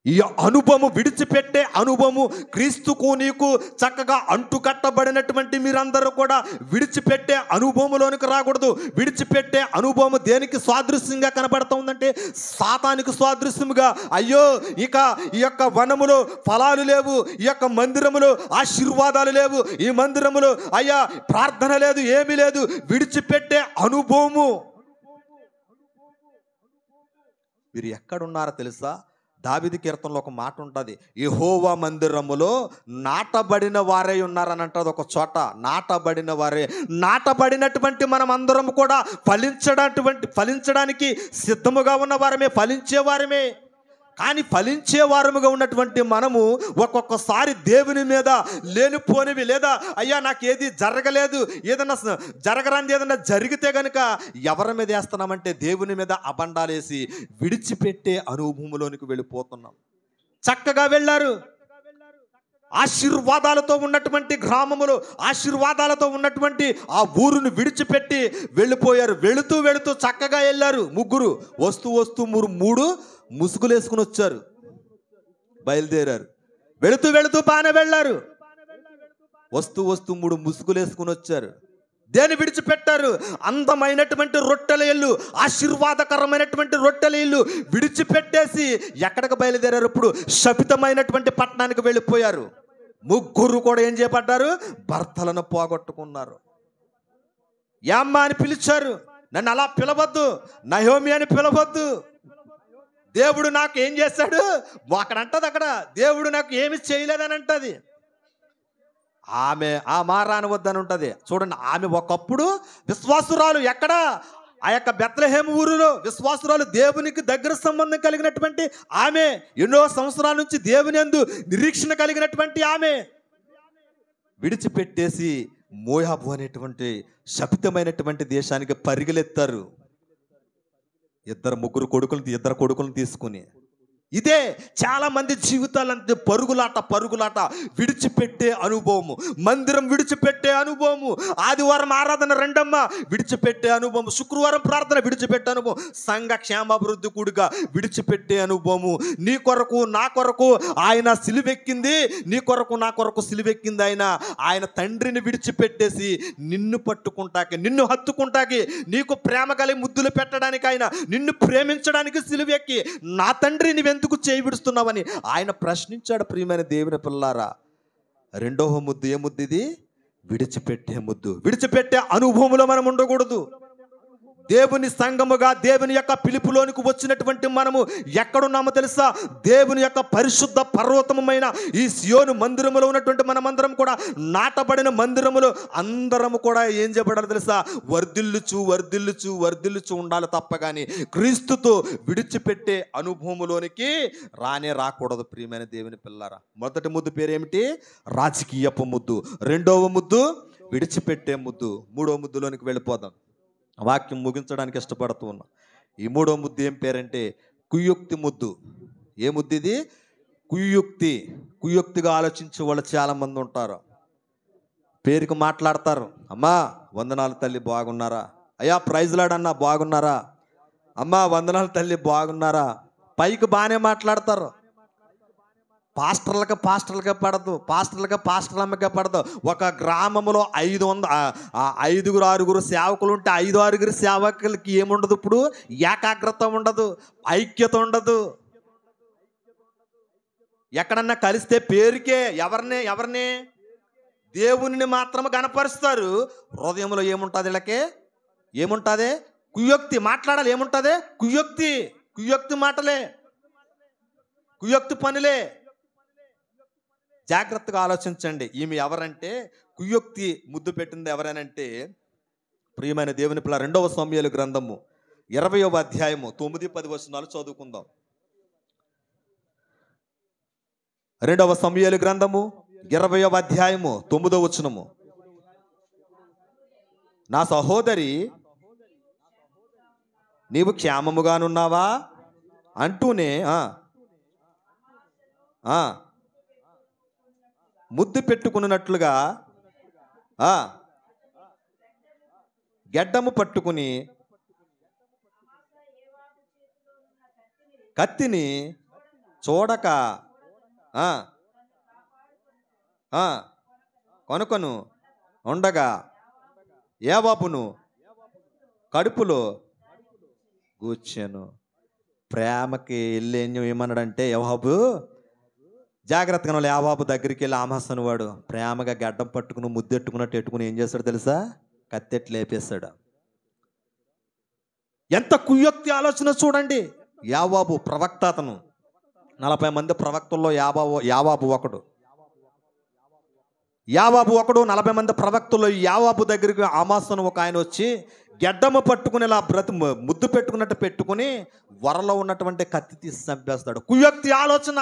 ఈ అనుభవము, విడిచిపెట్టే అనుభవము క్రీస్తుకు నీకు చక్కగా అంటుకట్టబడినటువంటి మీరందరూ కూడా విడిచిపెట్టే అనుభవంలోనికి రాకూడదు. విడిచిపెట్టే అనుభవం దేనికి సాదృశ్యంగా కనబడుతుందంటే సాతానికి సాదృశ్యముగా. అయ్యో, ఇక ఈ యొక్క వనములో ఫలాలు లేవు, ఈ యొక్క మందిరములో ఆశీర్వాదాలు లేవు, ఈ మందిరములో అయ్యా ప్రార్థన లేదు, ఏమీ లేదు. విడిచిపెట్టే అనుభవము. మీరు ఎక్కడున్నారో తెలుసా? దావీదు కీర్తనలో ఒక మాట ఉంటుంది, యెహోవా మందిరములో నాటబడిన వారే ఉన్నారని అంటది ఒక చోట. నాటబడినటువంటి మనం అందరం కూడా ఫలించడానికి సిద్ధముగా ఉన్న వారమే, ఫలించేవారమే. కానీ ఫలించే వారముగా ఉన్నటువంటి మనము ఒక్కొక్కసారి దేవుని మీద లేనిపోనివి, లేదా అయ్యా నాకు ఏది జరగలేదు, ఏదన్నా జరగరాంది ఏదన్నా జరిగితే కనుక ఎవరి మీద వేస్తున్నామంటే దేవుని మీద అబండాలేసి విడిచిపెట్టే అనుభవంలోనికి వెళ్ళిపోతున్నాం. చక్కగా వెళ్ళారు, ఆశీర్వాదాలతో ఉన్నటువంటి గ్రామములు, ఆశీర్వాదాలతో ఉన్నటువంటి ఆ ఊరును విడిచిపెట్టి వెళ్ళిపోయారు. వెళుతూ చక్కగా వెళ్ళారు. ముగ్గురు వస్తూ మూడు ముసుగులు వేసుకుని వచ్చారు, బయలుదేరారు. వెళుతూ బాగానే వెళ్ళారు. వస్తూ మూడు ముసుగులు వేసుకుని వచ్చారు. దేని విడిచిపెట్టారు? అందమైనటువంటి రొట్టెల ఇల్లు, ఆశీర్వాదకరమైనటువంటి రొట్టెల ఇల్లు విడిచిపెట్టేసి ఎక్కడికి బయలుదేరారు? ఇప్పుడు శపితమైనటువంటి పట్టణానికి వెళ్ళిపోయారు. ముగ్గురు కూడా ఏం చేయబడ్డారు? భర్తలను పోగొట్టుకున్నారు. యామ్మా అని పిలిచారు. నన్ను అలా పిలవద్దు, నయోమి అని పిలవద్దు. దేవుడు నాకు ఏం చేశాడు అక్కడ దేవుడు నాకు ఏమి చేయలేదని అంటది. ఆమె ఆ మారాని వద్దని ఉంటుంది. చూడండి, ఆమె ఒకప్పుడు విశ్వాసురాలు. ఎక్కడ? ఆ యొక్క బెత్లెహేము ఊరిలో విశ్వాసురాలు, దేవునికి దగ్గర సంబంధం కలిగినటువంటి ఆమె, ఎన్నో సంవత్సరాల నుంచి దేవుని యందు నిరీక్షణ కలిగినటువంటి ఆమె విడిచిపెట్టేసి మోయాబు అనేటువంటి శపితమైనటువంటి దేశానికి పరిగెలెత్తారు. ఇద్దరు కొడుకులను తీసుకుని. ఇదే చాలా మంది జీవితాలంటే పరుగులాట, విడిచిపెట్టే అనుభవము. మందిరం విడిచిపెట్టే అనుభవము, ఆదివారం ఆరాధన రెండమ్మ విడిచిపెట్టే అనుభవము, శుక్రవారం ప్రార్థన విడిచిపెట్టే అనుభవం, సంఘ క్షేమాభివృద్ధి కూడిగా విడిచిపెట్టే అనుభవము. నీ కొరకు నా కొరకు ఆయన సిలువెక్కింది, నీ కొరకు నా కొరకు సిలువెక్కింది ఆయన తండ్రిని విడిచిపెట్టేసి నిన్ను పట్టుకుంటాకి, నిన్ను హత్తుకుంటాకి, నీకు ప్రేమ కలిగి ముద్దులు పెట్టడానికి, ఆయన నిన్ను ప్రేమించడానికి సిలువెక్కి, నా తండ్రి ఎందుకు చేయి విడుస్తున్నావని ఆయన ప్రశ్నించాడు. ప్రియమైన దేవుని పిల్లారా, రెండవ ముద్దు ఏ ముద్దు ఇది? విడిచిపెట్టే ముద్దు. విడిచిపెట్టే అనుభవంలో మనం ఉండకూడదు. దేవుని సంఘముగా దేవుని యొక్క పిలుపులోనికి వచ్చినటువంటి మనము ఎక్కడున్నామో తెలుసా? దేవుని యొక్క పరిశుద్ధ పర్వతమైన ఈ సియోను మందిరములో ఉన్నటువంటి మనమందరం కూడా నాటబడిన మందిరములో అందరము కూడా ఏం చేయబడాలి తెలుసా? వర్ధిల్లుచు వర్ధిల్లుచు వర్ధిల్లుచు ఉండాలి తప్ప కానీ క్రీస్తుతో విడిచిపెట్టే అనుభవములోనికి రాకూడదు. ప్రియమైన దేవుని పిల్లారా, మొదటి ముద్దు పేరేమిటి? రాజకీయపు ముద్దు. రెండవ ముద్దు విడిచిపెట్టే ముద్దు. మూడవ ముద్దులోనికి వెళ్ళిపోదాం. వాక్యం ముగించడానికి ఇష్టపడుతూ ఉన్నా. ఈ మూడో ముద్దు ఏం పేరంటే కుయుక్తి ముద్దు. ఏ ముద్దు ఇది? కుయుక్తి. కుయుక్తిగా ఆలోచించే వాళ్ళు చాలామంది ఉంటారు. పేరుకు మాట్లాడతారు. అమ్మా వందనాలు తల్లి బాగున్నారా? అయ్యా ప్రైజ్లాడన్నా బాగున్నారా? అమ్మా వందనాలు తల్లి బాగున్నారా? పైకి బాగానే మాట్లాడతారు. పాస్టర్లకే పడదు, పాస్టర్లమ్మకే పడదు. ఒక గ్రామంలో 5-6 సేవకులు ఉంటే 5-6 సేవకులకి ఏముండదు? ఇప్పుడు ఏకాగ్రత ఉండదు, ఐక్యత ఉండదు. ఎక్కడన్నా కలిస్తే పేరుకే ఎవరిని దేవుని మాత్రం గణపరుస్తారు. హృదయంలో ఏముంటుంది? వీళ్ళకే ఏముంటుంది? కుయుక్తి. మాట్లాడాలి. ఏముంటుంది? కుయుక్తి మాటలే, కుయుక్తి పనులే. జాగ్రత్తగా ఆలోచించండి. ఈమె ఎవరంటే కుయుక్తి ముద్దు పెట్టింది ఎవరనంటే ప్రియమైన దేవుని పిల్ల 2వ సమూయేలు గ్రంథము 20వ అధ్యాయము 9-10 వచనాలు చదువుకుందాం. 2వ సమూయేలు గ్రంథము 20వ అధ్యాయము 9వ వచనము. నా సహోదరి నీవు క్షేమముగానున్నావా అంటూనే ముద్దు పెట్టుకున్నట్లుగా గెడ్డము పట్టుకుని కత్తిని చూడక కొనుకొను ఉండగా యోవాబును కడుపులో కూర్చాను. ప్రేమకి వెళ్ళి ఏమన్నాడంటే యోవాబు, జాగ్రత్తగా యోవాబు దగ్గరికి వెళ్ళి ఆమాసను వాడు ప్రేమగా గడ్డం పట్టుకుని ముద్దెట్టుకున్నట్టు ఎట్టుకుని ఏం చేస్తాడు తెలుసా? కత్తెట్లు లేపేస్తాడు. ఎంత కుయుక్తి ఆలోచన చూడండి. యోవాబు ప్రవక్త. అతను 40 మంది ప్రవక్తల్లో యోవాబు ఒకడు. 40 మంది ప్రవక్తల్లో యోవాబు దగ్గరికి ఆమాసను ఒక ఆయన వచ్చి గెడ్డము పట్టుకుని ఇలా ముద్దు పెట్టుకున్నట్టు పెట్టుకుని వరలో ఉన్నటువంటి కత్తి తీసి చంపేస్తాడు. కుయుక్తి ఆలోచన.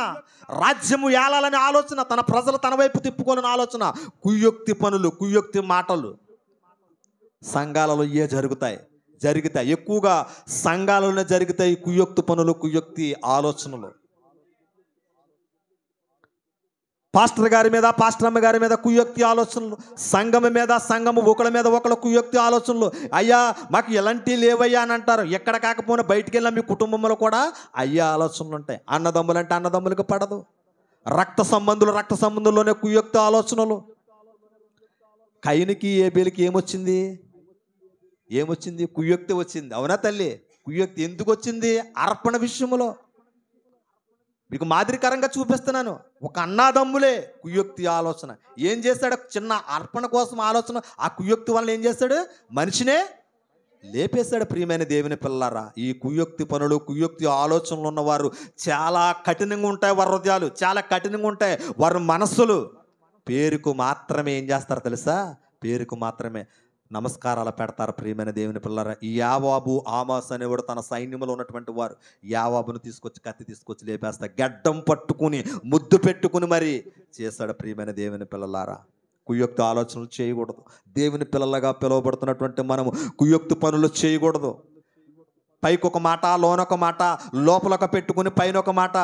రాజ్యము ఏలాలని ఆలోచన, తన ప్రజలు తన వైపు తిప్పుకోవాలని ఆలోచన. కుయుక్తి పనులు, కుయుక్తి మాటలు సంఘాలలో జరుగుతాయి. ఎక్కువగా సంఘాలలోనే జరుగుతాయి కుయుక్తి పనులు, కుయుక్తి ఆలోచనలు. పాస్టర్ గారి మీద, పాస్టర్ అమ్మ గారి మీద కుయుక్తి ఆలోచనలు, సంఘం మీద, సంఘము ఒకళ్ళ మీద ఒకళ్ళ కుయుక్తి ఆలోచనలు. అయ్యా మాకు ఎలాంటివి లేవయ్యా అని అంటారు. ఎక్కడ కాకపోయినా బయటికి వెళ్ళిన మీ కుటుంబంలో కూడా అయ్యా ఆలోచనలు ఉంటాయి. అన్నదమ్ములు అంటే అన్నదమ్ములకు పడదు. రక్త సంబంధుల్లోనే కుయుక్తి ఆలోచనలు. కయీనుకి ఏబేలుకి ఏమొచ్చింది? కుయుక్తి వచ్చింది. అవునా తల్లి? కుయుక్తి ఎందుకు వచ్చింది? అర్పణ విషయంలో. మీకు మాదిరికరంగా చూపిస్తున్నాను. ఒక అన్నాదమ్ములే కుయుక్తి ఆలోచన. ఏం చేస్తాడు? చిన్న అర్పణ కోసం ఆలోచన. ఆ కుయుక్తి వల్ల ఏం చేస్తాడు? మనిషినే లేపేశాడు. ప్రియమైన దేవుని పిల్లారా, ఈ కుయుక్తి పనులు, కుయుక్తి ఆలోచనలు ఉన్నవారు చాలా కఠినంగా ఉంటాయి. వారి హృదయాలు చాలా కఠినంగా ఉంటాయి. వారి మనస్సులు పేరుకు మాత్రమే ఏం చేస్తారు తెలుసా? పేరుకు మాత్రమే నమస్కారాలు పెడతారు. ప్రియమైన దేవుని పిల్లరా, ఈ యోవాబు, ఆమాస్ అనేవాడు తన సైన్యంలో ఉన్నటువంటి వారు యోవాబును కత్తి తీసుకొచ్చి లేపేస్తారు. గడ్డం పట్టుకుని ముద్దు పెట్టుకుని మరి చేస్తాడు. ప్రియమైన దేవుని పిల్లలారా, కుయుక్తి ఆలోచనలు చేయకూడదు. దేవుని పిల్లలుగా పిలువబడుతున్నటువంటి మనము కుయుక్తి పనులు చేయకూడదు. పైకి ఒక మాట, లోనొక మాట, లోపలొక పెట్టుకుని పైన ఒక మాట.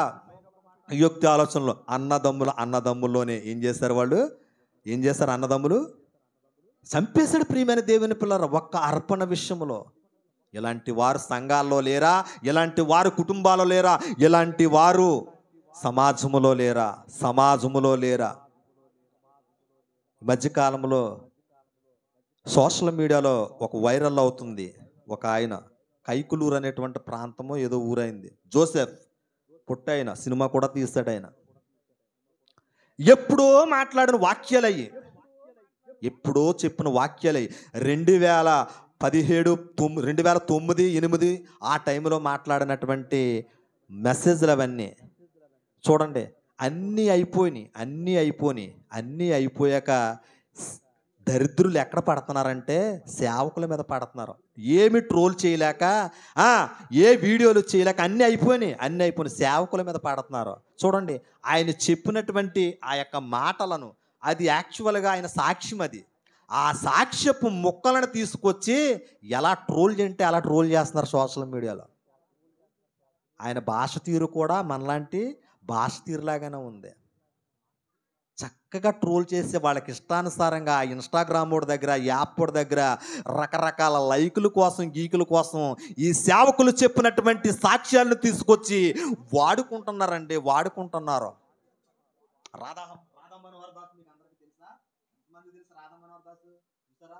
కుయుక్తి ఆలోచనలు. అన్నదమ్ముల్లోనే ఏం చేస్తారు? అన్నదమ్ములు చంపేశాడు. ప్రియమైన దేవుని పిల్లరా, ఒక్క అర్పణ విషయంలో. ఇలాంటి వారు సంఘాల్లో లేరా? ఇలాంటి వారు కుటుంబాల్లో లేరా? ఇలాంటి వారు సమాజములో లేరా? మధ్యకాలంలో సోషల్ మీడియాలో ఒక వైరల్ అవుతుంది. ఒక ఆయన కైకులూరు అనేటువంటి ప్రాంతమో ఏదో ఊరైంది. జోసెఫ్ పుట్టాయన, సినిమా కూడా తీస్తాడు ఆయన. ఎప్పుడో మాట్లాడిన వాక్యాలయ్యి, ఎప్పుడో చెప్పిన వాక్యాలయ్యి 2009, 8 ఆ టైంలో మాట్లాడినటువంటి మెసేజ్లు అవన్నీ చూడండి. అన్నీ అయిపోయాక దరిద్రులు ఎక్కడ పడుతున్నారంటే సేవకుల మీద పడుతున్నారు. ఏమి ట్రోల్ చేయలేక, ఏ వీడియోలు చేయలేక అన్నీ అయిపోయినాయి. సేవకుల మీద పడుతున్నారు. చూడండి, ఆయన చెప్పినటువంటి ఆ యొక్క మాటలను, అది యాక్చువల్గా ఆయన సాక్ష్యం. ఆ సాక్ష్యపు ముక్కలను తీసుకొచ్చి ఎలా ట్రోల్ చేయంటే అలా ట్రోల్ చేస్తున్నారు సోషల్ మీడియాలో. ఆయన భాష తీరు కూడా మనలాంటి భాష తీరులాగానే ఉంది. చక్కగా ట్రోల్ చేసే వాళ్ళకి ఇష్టానుసారంగా ఇన్స్టాగ్రామ్ వాడి దగ్గర, యాప్ వాడి దగ్గర రకరకాల లైకుల కోసం, గీకుల కోసం ఈ సేవకులు చెప్పినటువంటి సాక్ష్యాలను తీసుకొచ్చి వాడుకుంటున్నారు. రాధా మనోహర్ దాస్ మీకు అందరికీ తెలుసా? ఎంతమంది తెలుసు రాధా మనోహర్ దాస్? చూసారా?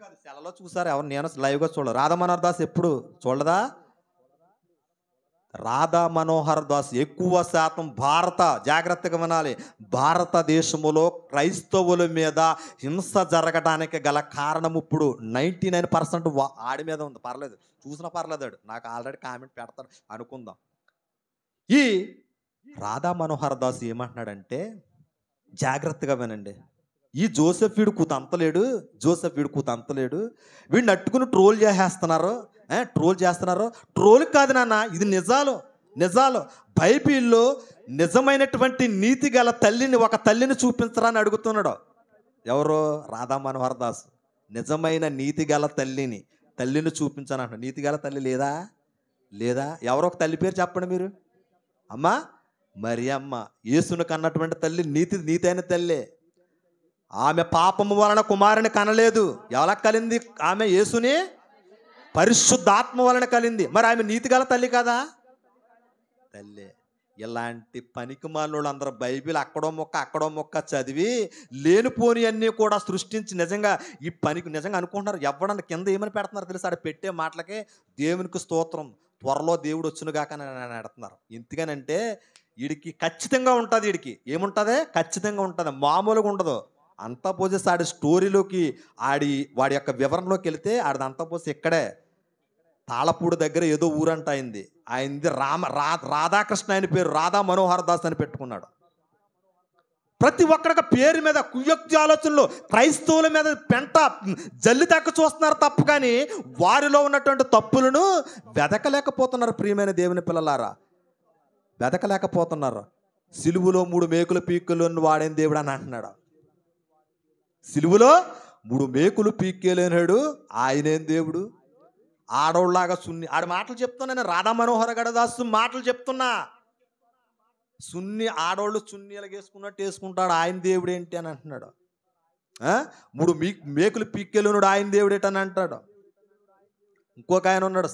కాదు, సెలలో చూసారా? ఎవరు? నేను లైవ్గా చూడలేదు. రాధా మనోహర్ దాస్ ఎప్పుడు చూడదా? రాధా మనోహర్ దాస్ ఎక్కువ శాతం జాగ్రత్తగా వినాలి, భారతదేశంలో క్రైస్తవుల మీద హింస జరగడానికి గల కారణం ఇప్పుడు 99% ఆడి మీద ఉంది. పర్లేదు, చూసినా పర్లేదు, నాకు ఆల్రెడీ కామెంట్ పెడతాడు అనుకుందాం. ఈ రాధా మనోహర్ దాస్ ఏమంటున్నాడంటే, జాగ్రత్తగా వినండి, ఈ జోసెఫ్ వీడు కూత అంతలేడు, వీడిని అట్టుకుని ట్రోల్ చేస్తున్నారు. ట్రోల్ కాదు నాన్న, ఇది నిజాలు. బైబిల్లో నిజమైనటువంటి నీతి గల ఒక తల్లిని చూపించరా అని అడుగుతున్నాడు. ఎవరో? రాధా మనోహర్ దాస్. నిజమైన నీతి గల తల్లిని చూపించానంట. నీతి గల తల్లి లేదా? ఎవరో ఒక తల్లి పేరు చెప్పండి మీరు. అమ్మా మరియమ్మ, యేసును కన్నటువంటి తల్లి నీతి అయిన తల్లి. ఆమె పాపము వలన కుమారుని కనలేదు. ఎలా కలింది? ఆమె యేసుని పరిశుద్ధాత్మ వలన కలింది. మరి ఆమె నీతి గల తల్లి కదా? తల్లి. ఇలాంటి పనికిమాలినోళ్ళు అందరూ బైబిల్ అక్కడో మొక్క చదివి లేనిపోని అన్నీ కూడా సృష్టించి నిజంగా ఈ పనికి నిజంగా అనుకుంటున్నారు. ఎవడన్నా కింద ఏమని పెడుతున్నారు తెలుసు? ఆడ పెట్టే మాటలకే దేవునికి స్తోత్రం, త్వరలో దేవుడు వచ్చునుగాక అని అడుగుతున్నారు. ఎందుకనంటే వీడికి ఖచ్చితంగా ఉంటుంది. వీడికి ఏముంటుంది? ఖచ్చితంగా ఉంటుంది, మామూలుగా ఉండదు. అంతా పోసేసి ఆడి స్టోరీలోకి, వాడి యొక్క వివరణలోకి వెళితే ఆడిదంతా పోసి ఇక్కడే తాళపూడి దగ్గర ఏదో ఊరంట ఆయనది రాధాకృష్ణ ఆయన పేరు, రాధా మనోహర్ దాస్ అని పెట్టుకున్నాడు. ప్రతి ఒక్కరికి పేరు మీద కుయుక్తి ఆలోచనలు క్రైస్తవుల మీద పెంట జల్లి దక్క చూస్తున్నారు తప్ప, కానీ వారిలో ఉన్నటువంటి తప్పులను వెదకలేకపోతున్నారు. ప్రియమైన దేవుని పిల్లలారా, వెదకలేకపోతున్నారు. సిలువులో 3 మేకులు పీక్కులను వాడైన దేవుడు అని అంటున్నాడు. సిలువులో 3 మేకులు పీక్కేలేనాడు ఆయనేం దేవుడు? ఆడోళ్ళలాగా ఆడి మాటలు చెప్తున్నా నేను. రాధా మనోహర్ దాస్ మాటలు చెప్తున్నా. ఆడోళ్ళు చున్నీలు వేసుకున్నట్టు వేసుకుంటాడు, ఆయన దేవుడు ఏంటి అని అంటున్నాడు. 3 మేకులు పీక్కేలేనాడు ఆయన దేవుడు ఏంటి అని అంటాడు. ఇంకొక ఆయన ఉన్నాడు,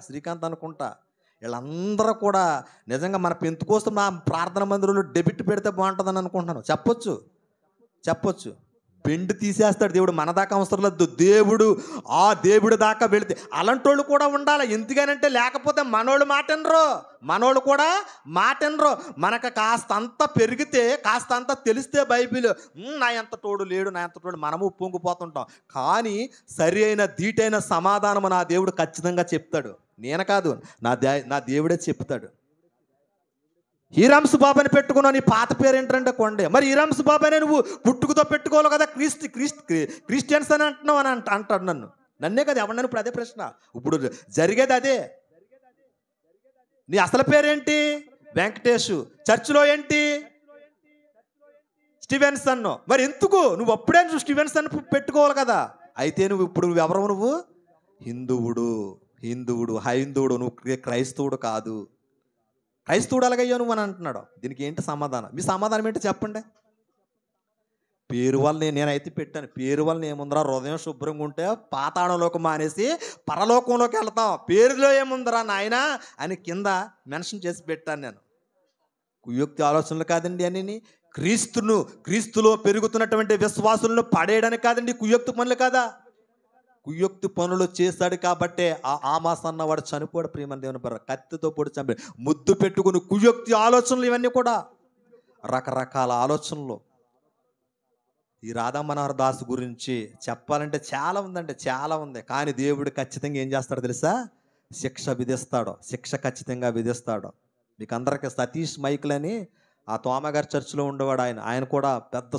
శ్రీకాంత్ అనుకుంటా. వీళ్ళందరూ కూడా నిజంగా మన పెంతుకోసం నా ప్రార్థన మందిరంలో డెబిట్ పెడితే బాగుంటుందని అనుకుంటున్నాను. చెప్పొచ్చు. బెండు తీసేస్తాడు దేవుడు. మన దాకా అవసరం లేదు, ఆ దేవుడి దాకా వెళితే అలాంటి వాళ్ళు కూడా ఉండాలి. ఎందుకనంటే లేకపోతే మనోళ్ళు కూడా మాటనరు. మనకు కాస్తంత పెరిగితే, కాస్తంత తెలిస్తే బైబిల్ నా ఎంత తోడు లేడు, మనము పొంగిపోతుంటాం. కానీ సరి అయిన ధీటైన సమాధానం నా దేవుడు ఖచ్చితంగా చెప్తాడు. నేను కాదు, నా దేవుడే చెప్తాడు. హీరామ్స్ బాబాని పెట్టుకున్నావు, నీ పాత పేరు ఏంటంటే కొండే. మరి హీరామ్స్ బాబానే నువ్వు పుట్టుకతో పెట్టుకోవాలి కదా, క్రిస్టియన్స్ అని అంటున్నావు అని అంటాడు నన్నే కదా, ఎవరన్నా ఇప్పుడు అదే ప్రశ్న. ఇప్పుడు జరిగేది అదే. నీ అసలు పేరేంటి? వెంకటేషు. చర్చిలో ఏంటి? స్టీవెన్సన్. మరి ఎందుకు నువ్వు అప్పుడే స్టీవెన్సన్ పెట్టుకోవాలి కదా? అయితే నువ్వు ఎవరు? నువ్వు హిందువుడు, హైందువుడు, నువ్వు క్రైస్తవుడు కాదు. క్రైస్తవుడు అలాగయ్యా నువ్వు అని అంటున్నాడు. దీనికి ఏంటి సమాధానం? మీ సమాధానం ఏంటి చెప్పండి. పేరు వల్ల నేనైతే పెట్టాను. పేరు వల్ల ఏముందిరా? హృదయం శుభ్రంగా ఉంటే పాతాళంలోకి మానేసి పరలోకంలోకి వెళ్తాం. పేరులో ఏముందిరా నాయనా అని కింద మెన్షన్ చేసి పెట్టాను నేను. కుయుక్తి ఆలోచనలు కాదండి అని. క్రీస్తులో పెరుగుతున్నటువంటి విశ్వాసులను పడేయడానికి కాదండి కుయుక్తి పనులు కాదా? కుయుక్తి పనులు చేశాడు కాబట్టే ఆ ఆమాస్ అన్నవాడు చనిపోయాడు. ప్రియమైన దేవుని బిడ్డ, కత్తితో పొడి చంపి ముద్దు పెట్టుకుని కుయుక్తి ఆలోచనలు, ఇవన్నీ కూడా రకరకాల ఆలోచనలు. ఈ రాధా మనోహర్ దాస్ గురించి చెప్పాలంటే చాలా ఉందండి, చాలా ఉంది. కానీ దేవుడు ఖచ్చితంగా ఏం చేస్తాడో తెలుసా? శిక్ష విధిస్తాడు, శిక్ష ఖచ్చితంగా విధిస్తాడు. మీకు అందరికీ సతీష్ మైకిల్ అని ఆ తోమగారి చర్చిలో ఉండేవాడు. ఆయన కూడా పెద్ద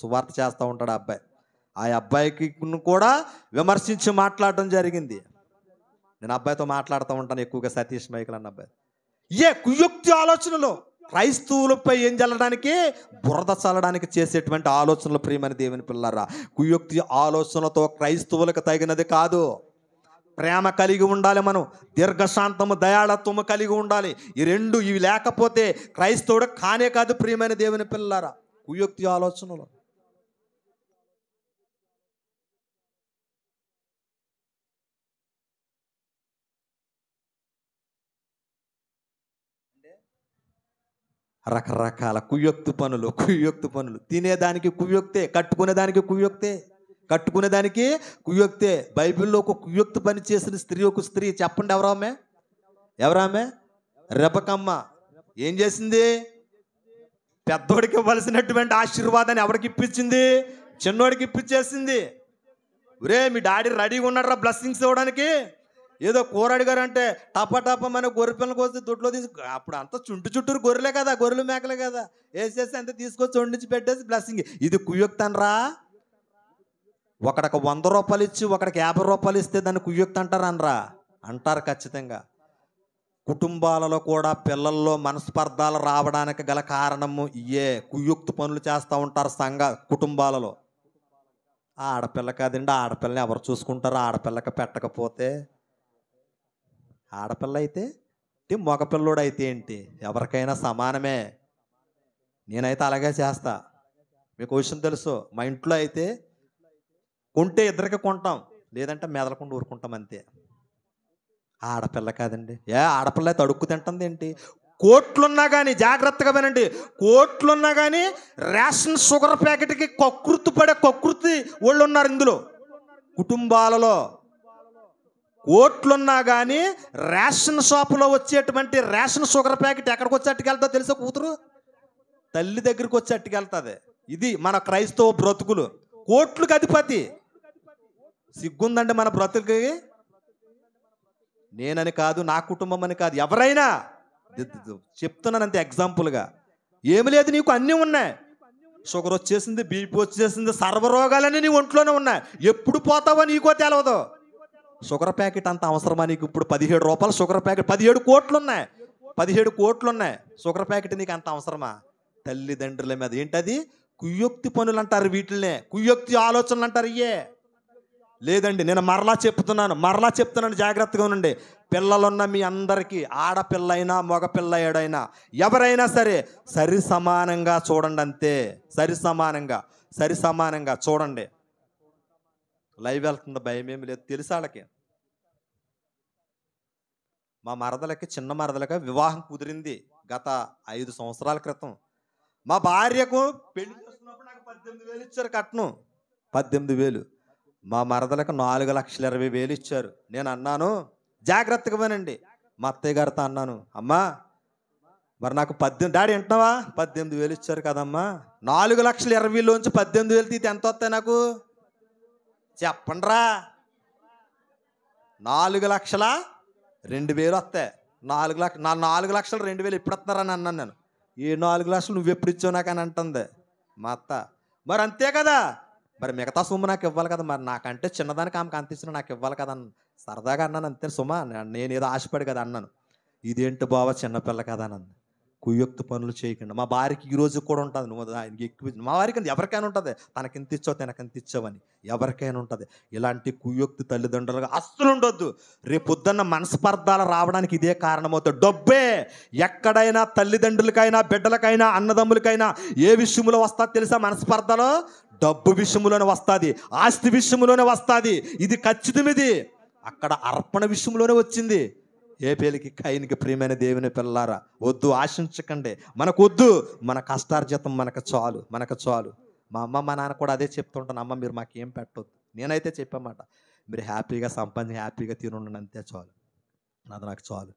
సువార్త చేస్తూ ఉంటాడు ఆ అబ్బాయి. ఆ అబ్బాయికి కూడా విమర్శించి మాట్లాడడం జరిగింది. నేను అబ్బాయితో మాట్లాడుతూ ఉంటాను ఎక్కువగా, సతీష్ మైకిల్ అన్న అబ్బాయి. కుయుక్తి ఆలోచనలు క్రైస్తవులపై ఏం చల్లడానికి, బురద చల్లడానికి చేసేటువంటి ఆలోచనలు ప్రియమైన దేవుని పిల్లరా. కుయుక్తి ఆలోచనలతో క్రైస్తవులకు తగినది కాదు. ప్రేమ కలిగి ఉండాలి, మనం దీర్ఘశాంతము దయాళత్వము కలిగి ఉండాలి. ఇవి లేకపోతే క్రైస్తవుడు కానే కాదు ప్రియమైన దేవుని పిల్లరా. కుయుక్తి ఆలోచనలు రకరకాల కుయుక్తి పనులు తినేదానికి కుయుక్తే, కట్టుకునేదానికి కుయుక్తే. బైబిల్లో ఒక కుయుక్తి పని చేసిన స్త్రీ చెప్పండి, ఎవరామె? రెబెక్కమ్మ. ఏం చేసింది? పెద్దోడికి ఇవ్వాల్సినటువంటి ఆశీర్వాదాన్ని ఎవరికి ఇప్పించింది? చిన్నోడికి ఇప్పించేసింది. మీ డాడీ రెడీగా ఉన్నాడు బ్లెస్సింగ్స్ ఇవ్వడానికి. ఏదో కూర అడిగారంటే టపమని గొర్రె పిల్లలు కోసి దొడ్లో అప్పుడు అంతా చుట్టూరు గొర్రెలే కదా, గొర్రెలు మేకలే కదా, వేసేసి అంతా తీసుకొచ్చి వండించి పెట్టేసి బ్లెస్సింగ్. ఇది కుయుక్తి అనరా? ఒకడికి 100 రూపాయలు ఇచ్చి ఒకడికి 50 రూపాయలు ఇస్తే దాన్ని కుయుక్తి అంటారనరా? అంటారు ఖచ్చితంగా. కుటుంబాలలో కూడా పిల్లల్లో మనస్పర్ధాలు రావడానికి గల కారణము కుయుక్తి పనులు చేస్తూ ఉంటారు కుటుంబాలలో. ఆడపిల్ల కాదండి, ఆడపిల్లని ఎవరు చూసుకుంటారు? ఆడపిల్లకి పెట్టకపోతే ఆడపిల్ల అయితే మగపిల్లోడు అయితే ఏంటి, ఎవరికైనా సమానమే. నేనైతే అలాగే చేస్తా. మీకు విషయం తెలుసు, మా ఇంట్లో అయితే కొంటే ఇద్దరికి కొంటాం, లేదంటే మెదలకుండా ఊరుకుంటాం అంతే. ఆడపిల్ల కాదండి. ఆడపిల్ల అయితే అడుక్కు తింటుంది ఏంటి? కోట్లున్నా కానీ, జాగ్రత్తగా వినండి, కోట్లున్నా కానీ రేషన్ షుగర్ ప్యాకెట్కి కకృతి వాళ్ళు ఉన్నారు ఇందులో. కుటుంబాలలో కోట్లున్నా కానీ రేషన్ షాపులో వచ్చేటువంటి రేషన్ షుగర్ ప్యాకెట్ ఎక్కడికి వచ్చి అట్టుకెళ్తా తెలుసా? కూతురు తల్లి దగ్గరికి వచ్చి అట్టుకెళ్తుంది. ఇది మన క్రైస్తవ బ్రతుకులు. కోట్లకు అధిపతి. సిగ్గుందండి మన బ్రతుకుకి. నేనని కాదు, నా కుటుంబం అని కాదు, ఎవరైనా చెప్తున్నాను అంతే ఎగ్జాంపుల్గా. ఏమి లేదు, నీకు అన్నీ ఉన్నాయి. షుగర్ వచ్చేసింది, బీపీ వచ్చేసింది, సర్వరోగాలన్నీ నీ ఒంట్లోనే ఉన్నాయి. ఎప్పుడు పోతావో నీకో తెలవదు. షుగర్ ప్యాకెట్ అంత అవసరమా నీకు? ఇప్పుడు 17 రూపాయలు షుగర్ ప్యాకెట్, 17 కోట్లు ఉన్నాయి. షుగర్ ప్యాకెట్ నీకు అంత అవసరమా? తల్లిదండ్రుల మీద ఏంటది? కుయుక్తి పనులు అంటారు వీటిల్నే, కుయుక్తి ఆలోచనలు అంటారు. లేదండి, నేను మరలా చెప్తున్నాను, జాగ్రత్తగా ఉండండి. పిల్లలున్న మీ అందరికీ, ఆడపిల్లైనా మగపిల్లైనా ఎవరైనా సరే సరి సమానంగా చూడండి, అంతే. సరి సమానంగా చూడండి. లైవ్ వెళ్తుంది, భయం ఏమి లేదు, తెలుసు వాళ్ళకి. మా చిన్న మరదలకి వివాహం కుదిరింది గత 5 సంవత్సరాల క్రితం. మా భార్యకు పెళ్లి చేస్తున్నప్పుడు నాకు 18,000 ఇచ్చారు కట్నం. 18,000. మా మరదలకు 4,20,000 ఇచ్చారు. నేను అన్నాను, జాగ్రత్తగా వినండి, మా అత్తయ్య గారితో అన్నాను, అమ్మా మరి నాకు డాడీ వింటున్నావా? 18,000 ఇచ్చారు కదమ్మా, 4,20,000లోంచి 18,000 తీసి ఎంత వస్తాయి నాకు చెప్పండిరా? 4,02,000 వస్తాయి. 4,02,000 ఎప్పుడు వస్తున్నారని అన్నాను నేను. ఏ 4 లక్షలు నువ్వు ఎప్పుడు ఇచ్చావు నాకు అని అంటుంది మా అత్త. మరి అంతే కదా, మరి మిగతా సొమ్ము నాకు ఇవ్వాలి కదా, మరి నాకంటే చిన్నదానికి ఆమెకు అంత ఇచ్చిన నాకు ఇవ్వాలి కదా సరదాగా అన్నాను, అంతే సుమా, నేను ఏదో ఆశపడి కదా అన్నాను. ఇదేంటి బావ చిన్నపిల్ల కదా అని. కుయుక్తి పనులు చేయకుండా. మా భార్యకి ఈ రోజు కూడా ఉంటుంది, నువ్వు ఆయనకి ఎక్కువ, మా వారికి ఎవరికైనా ఉంటుంది, తనకింత ఇచ్చావు తనకింత ఇచ్చావని ఎవరికైనా ఉంటుంది. ఇలాంటి కుయుక్తి తల్లిదండ్రులుగా అస్సలు ఉండొద్దు. రేపు పొద్దున్న మనస్పర్ధాలు రావడానికి ఇదే కారణమవుతుంది. డబ్బే ఎక్కడైనా తల్లిదండ్రులకైనా బిడ్డలకైనా అన్నదమ్ములకైనా ఏ విషయంలో వస్తుంది తెలుసా? మనస్పర్ధలో డబ్బు విషయంలోనే వస్తుంది, ఆస్తి విషయంలోనే వస్తుంది. ఇది ఖచ్చితం. ఇది అక్కడ అర్పణ విషయంలోనే వచ్చింది. హేబేలుకి కయీనుకి ప్రియమైన దేవుని పిల్లారా, వద్దు, ఆశించకండి. మనకు వద్దు, మన కష్టార్జితం మనకు చాలు. మా అమ్మ మా నాన్న కూడా అదే చెప్తుంటాను, అమ్మ మీరు మాకేం పెట్టొద్దు. నేనైతే చెప్పమాట, మీరు హ్యాపీగా సంపాదించి హ్యాపీగా తినుండండి, అంతే చాలు, నాకు చాలు.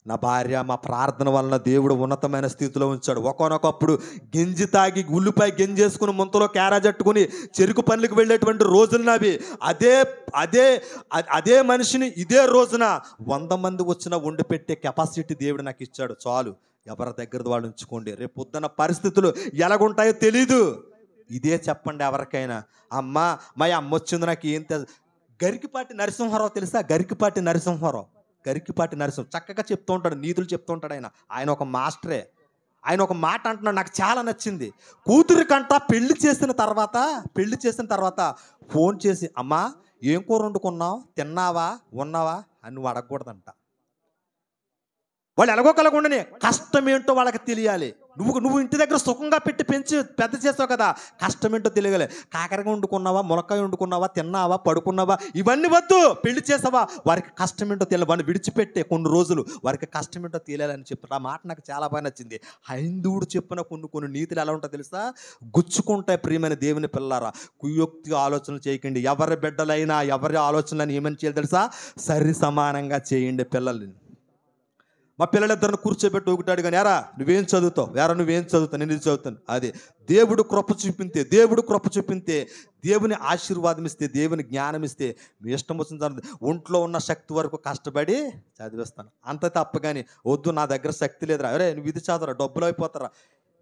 నా భార్య మా ప్రార్థన వలన దేవుడు ఉన్నతమైన స్థితిలో ఉంచాడు. ఒకానొకప్పుడు గింజి తాగి ఉల్లిపాయ గింజేసుకుని ముంతలో క్యారేజ్ అట్టుకుని చెరుకు పనులకు వెళ్ళేటువంటి రోజులు నావి. అదే అదే అదే మనిషిని ఇదే రోజున 100 మంది వచ్చినా వండి పెట్టే కెపాసిటీ దేవుడు నాకు ఇచ్చాడు. చాలు, ఎవరి దగ్గర వాళ్ళు ఉంచుకోండి. రేపు పొద్దున్న పరిస్థితులు ఎలాగుంటాయో తెలీదు. ఇదే చెప్పండి ఎవరికైనా. అమ్మ మా అమ్మ వచ్చింది నాకు ఏం గరికిపాటి నరసింహారావు తెలుసా? గరికిపాటి నరసింహారావు చక్కగా చెప్తూ ఉంటాడు, నీతులు చెప్తూ ఉంటాడు. ఆయన ఒక మాస్టరే. ఆయన ఒక మాట అంటున్నాడు, నాకు చాలా నచ్చింది. కూతురికంట పెళ్లి చేసిన తర్వాత ఫోన్ చేసి, అమ్మా ఏం కూర వండుకున్నావు, తిన్నావా, ఉన్నావా అని నువ్వు అడగకూడదంట. వాళ్ళు ఎలాగోకలాగుండని కష్టం ఏంటో వాళ్ళకి తెలియాలి. నువ్వు ఇంటి దగ్గర సుఖంగా పెట్టి పెంచి పెద్ద చేసావు కదా, కష్టం ఏంటో తెలియగలే. కాకరగా వండుకున్నావా, ములక్కాయ వండుకున్నావా, తిన్నావా, పడుకున్నావా, ఇవన్నీ వద్దు. పెళ్లి చేసావా, వారికి కష్టం ఏంటో తెలియదు. వాడిని విడిచిపెట్టే కొన్ని రోజులు వారికి కష్టం ఏంటో తెలియాలని చెప్తారు. ఆ మాట నాకు చాలా బాగా నచ్చింది. హైందువుడు చెప్పిన కొన్ని నీతులు ఎలా ఉంటాయో తెలుసా? గుచ్చుకుంటాయి. ప్రియమైన దేవుని పిల్లారా, కుయోక్తి ఆలోచనలు చేయకండి. ఎవరి బిడ్డలైనా ఎవరి ఆలోచనలను ఏమని చేయాలి తెలుసా? సరి సమానంగా చేయండి పిల్లల్ని. మా పిల్లలిద్దరిని కూర్చోబెట్టి ఒకటాడు కానీ, ఎరా నువ్వేం చదువుతావు, నువ్వేం చదువుతావు, నేను ఇది చదువుతాను. అది దేవుడు కృప చూపింతే దేవుని ఆశీర్వాదం ఇస్తే, దేవుని జ్ఞానం ఇస్తే మీ ఇష్టం వచ్చిన ఒంట్లో ఉన్న శక్తి వరకు కష్టపడి చదివిస్తాను. అంత తప్ప కానీ వద్దు నా దగ్గర శక్తి లేదురా, అరే నువ్వు ఇది చదవరా, డబ్బులు అయిపోతారా.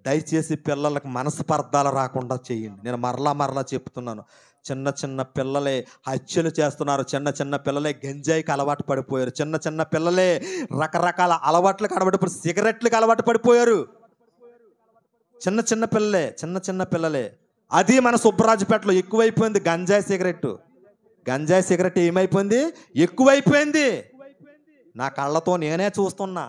దయచేసి పిల్లలకు మనస్పర్ధాలు రాకుండా చేయండి. నేను మరలా చెప్తున్నాను. చిన్న పిల్లలే హత్యలు చేస్తున్నారు. చిన్న పిల్లలే గంజాయికి అలవాటు పడిపోయారు. చిన్న పిల్లలే రకరకాల అలవాట్లకు అలవాటు సిగరెట్లకు అలవాటు పడిపోయారు. చిన్న పిల్లలే. అది మన సుబ్బరాజుపేటలో ఎక్కువైపోయింది. గంజాయి సిగరెట్ ఏమైపోయింది? ఎక్కువైపోయింది. నా కళ్ళతో నేనే చూస్తున్నా.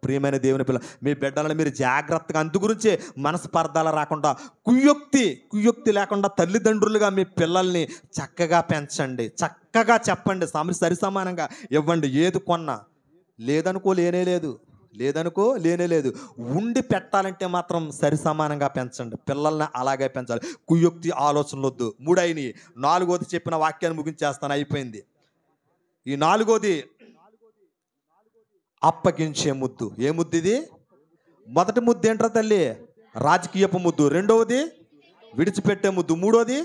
ప్రియమైన దేవుని పిల్ల, మీ బిడ్డలను మీరు జాగ్రత్తగా, అందుగురించే మనస్పర్ధాలు రాకుండా, కుయ్యొక్తి లేకుండా తల్లిదండ్రులుగా మీ పిల్లల్ని చక్కగా పెంచండి. చక్కగా చెప్పండి, సరి సమానంగా ఇవ్వండి. ఏది కొన్నా లేదనుకో లేనే లేదు. ఉండి పెట్టాలంటే మాత్రం సరి సమానంగా పెంచండి. పిల్లల్ని అలాగే పెంచాలి. కుయ్యొక్తి ఆలోచనలు వద్దు. 3 అయినాయి. 4వది చెప్పిన వాక్యాన్ని ముగించేస్తాను, అయిపోయింది. ఈ 4వది అప్పగించే ముద్దు. ఏ ముద్దు ఇది? మొదటి ముద్దు ఏంట్రా తల్లి? రాజకీయపు ముద్దు. 2వది విడిచిపెట్టే ముద్దు. 3వది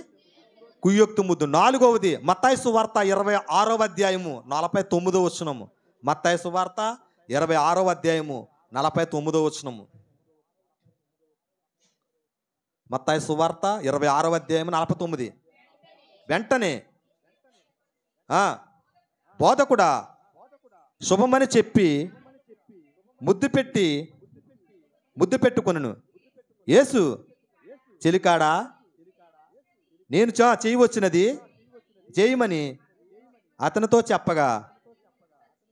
కుయ్యొక్తి ముద్దు. 4వది మత్తయి సువార్త 26వ అధ్యాయము 49వ వచనము. మత్తయి సువార్త 26వ అధ్యాయము 49వ వచనము. మత్తయి సువార్త 26వ అధ్యాయము 49. వెంటనే బోధకుడా శుభమని చెప్పి ముద్దు పెట్టుకొనును. యేసు చెలికాడా నేను చేయవచ్చినది చేయమని అతనితో చెప్పగా,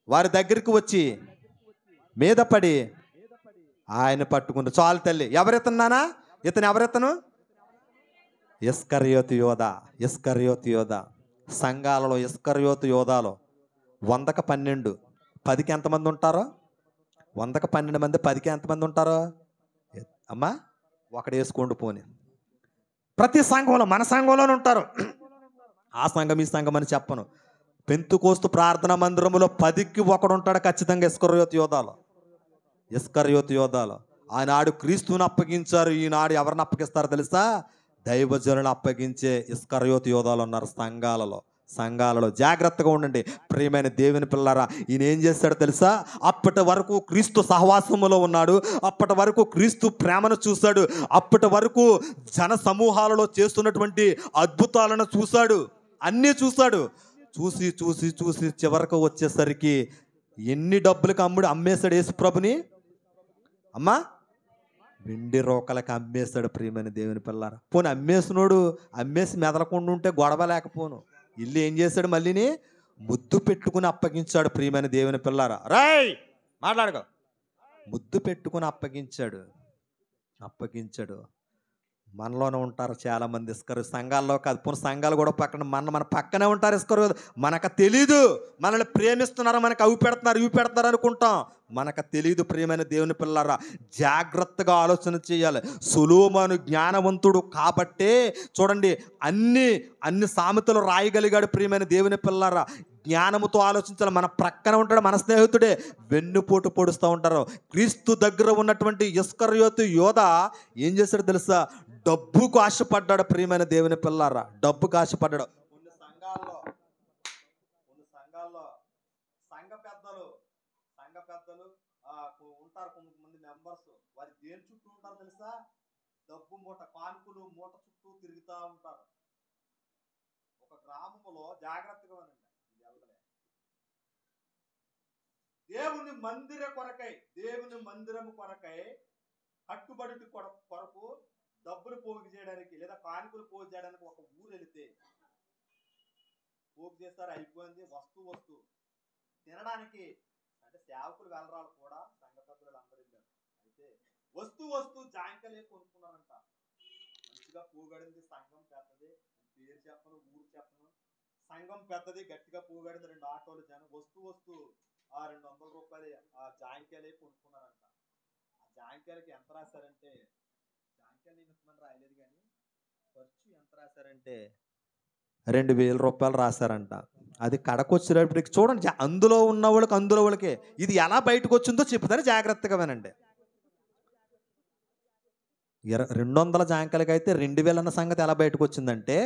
వారి దగ్గరికి వచ్చి మీద పడి ఆయన పట్టుకుంటూ, చాలు తల్లి. ఎవరెత్తనానా? ఇతను ఎవరెత్తను? ఇస్కరియోతు యోధ. సంఘాలలో ఇస్కరియోతు యోధాలో 100కి 12, 10కి ఎంతమంది ఉంటారో? 100కి 12 మంది, 10కి ఎంతమంది ఉంటారో? అమ్మా ఒకటి వేసుకోండి పోని. ప్రతి సంఘంలో, మన సంఘంలోనే ఉంటారు. ఆ సంఘం ఈ సంఘం అని చెప్పను. పెంతుకోస్తు ప్రార్థన మందిరములో 10కి ఒకడు ఉంటాడు ఖచ్చితంగా. ఇస్కరియోతు యోధాలో ఆనాడు క్రీస్తుని అప్పగించారు. ఈనాడు ఎవరిని అప్పగిస్తారో తెలుసా? దైవజనులను అప్పగించే ఇస్కరియోతు యోధాలు ఉన్నారు సంఘాలలో. జాగ్రత్తగా ఉండండి ప్రియమైన దేవుని పిల్లారా. ఈయన ఏం చేస్తాడో తెలుసా? అప్పటి వరకు క్రీస్తు సహవాసములో ఉన్నాడు. అప్పటి వరకు క్రీస్తు ప్రేమను చూశాడు. అప్పటి వరకు జన సమూహాలలో చేస్తున్నటువంటి అద్భుతాలను చూశాడు. అన్నీ చూశాడు. చూసి చివరకు వచ్చేసరికి ఎన్ని డబ్బులకు అమ్మేశాడు యేసుప్రభుని? అమ్మా వెండి రోకలకి అమ్మేశాడు. ప్రియమైన దేవుని పిల్లారా, పోనీ అమ్మేసి మెదలకుండా ఉంటే గొడవ లేకపోను. ఇల్లు ఏం చేశాడు? మళ్ళీని ముద్దు పెట్టుకుని అప్పగించాడు. ప్రియమైన దేవుని పిల్లారా, రాయ్ మాట్లాడుకో. ముద్దు పెట్టుకుని అప్పగించాడు. మనలోనే ఉంటారు చాలా మంది ఇస్కరు. సంఘాల్లో కాదు, పోనీ సంఘాలు కూడా మన పక్కనే ఉంటారు ఇస్కరు. మనకు తెలీదు మనల్ని ప్రేమిస్తున్నారు, మనకు అవి పెడుతున్నారు అనుకుంటాం. మనకు తెలియదు. ప్రియమైన దేవుని పిల్లారా, జాగ్రత్తగా ఆలోచన చేయాలి. సొలొమోను జ్ఞానవంతుడు కాబట్టే చూడండి అన్ని సామెతలు రాయగలిగాడు. ప్రియమైన దేవుని పిల్లారా, జ్ఞానముతో ఆలోచించాలి. మన ప్రక్కన ఉంటాడు మన స్నేహితుడే, వెన్నుపోటు పొడుస్తూ ఉంటారు. క్రీస్తు దగ్గర ఉన్నటువంటి ఇస్కరియోతు యోధ ఏం చేశాడు తెలుసా? డబ్బుకు ఆశపడ్డాడు. ప్రియమైన దేవుని పిల్లారా, డబ్బుకు ఆశపడ్డాడు. కొన్ని సంఘాల్లో సంఘ పెద్దలు ఉంటారు, కొంతమంది మెంబర్స్, వారి దేని చుట్టూ ఉంటారు తెలుసా? డబ్బు మూట, కానుకలు మూట చుట్టూ తిరుగుతూ ఉంటారు. ఒక గ్రామంలో జాగ్రత్తగా ఉండండి, దేవుని మందిరము కొరకై కట్టుబడి కొరకు డబ్బులు పోగు చేయడానికి లేదా కానుకలు పోగు చేయడానికి ఒక ఊరు వెళితే పోగు చేస్తారు, అయిపోయింది. వస్తు తినడానికి అంటే సేవకులు వెళ్ళరాలు కూడా సంఘ పెద్దలు అందరూ వెళ్ళారు. అయితే వస్తు జాంకలే కొనుక్కున్నారంట. మంచిగా పోగడింది, సంఘం పెద్దది, పేరు చెప్పను, ఊరు చెప్పను, సంఘం పెద్దది, గట్టిగా పోగడింది. 2 ఆటోలు జనం వస్తు ఆ 200 రూపాయలు ఆ జాంకాయలే కొనుక్కున్నారంట. ఆ జాంకాయలకి ఎంత రాశారంటే, జాంకాయలు నిమిత్తమని రాయలేదు కానీ ఖర్చు ఎంత రాశారంటే 2000 రూపాయలు రాశారంట. అది కడకొచ్చినప్పటికి చూడండి, అందులో ఉన్న వాళ్ళకి ఇది ఎలా బయటకు వచ్చిందో చెప్తాను, జాగ్రత్తగా వినండి. 200 జాంకాయలకి అయితే 2000 అన్న సంగతి ఎలా బయటకు వచ్చిందంటే,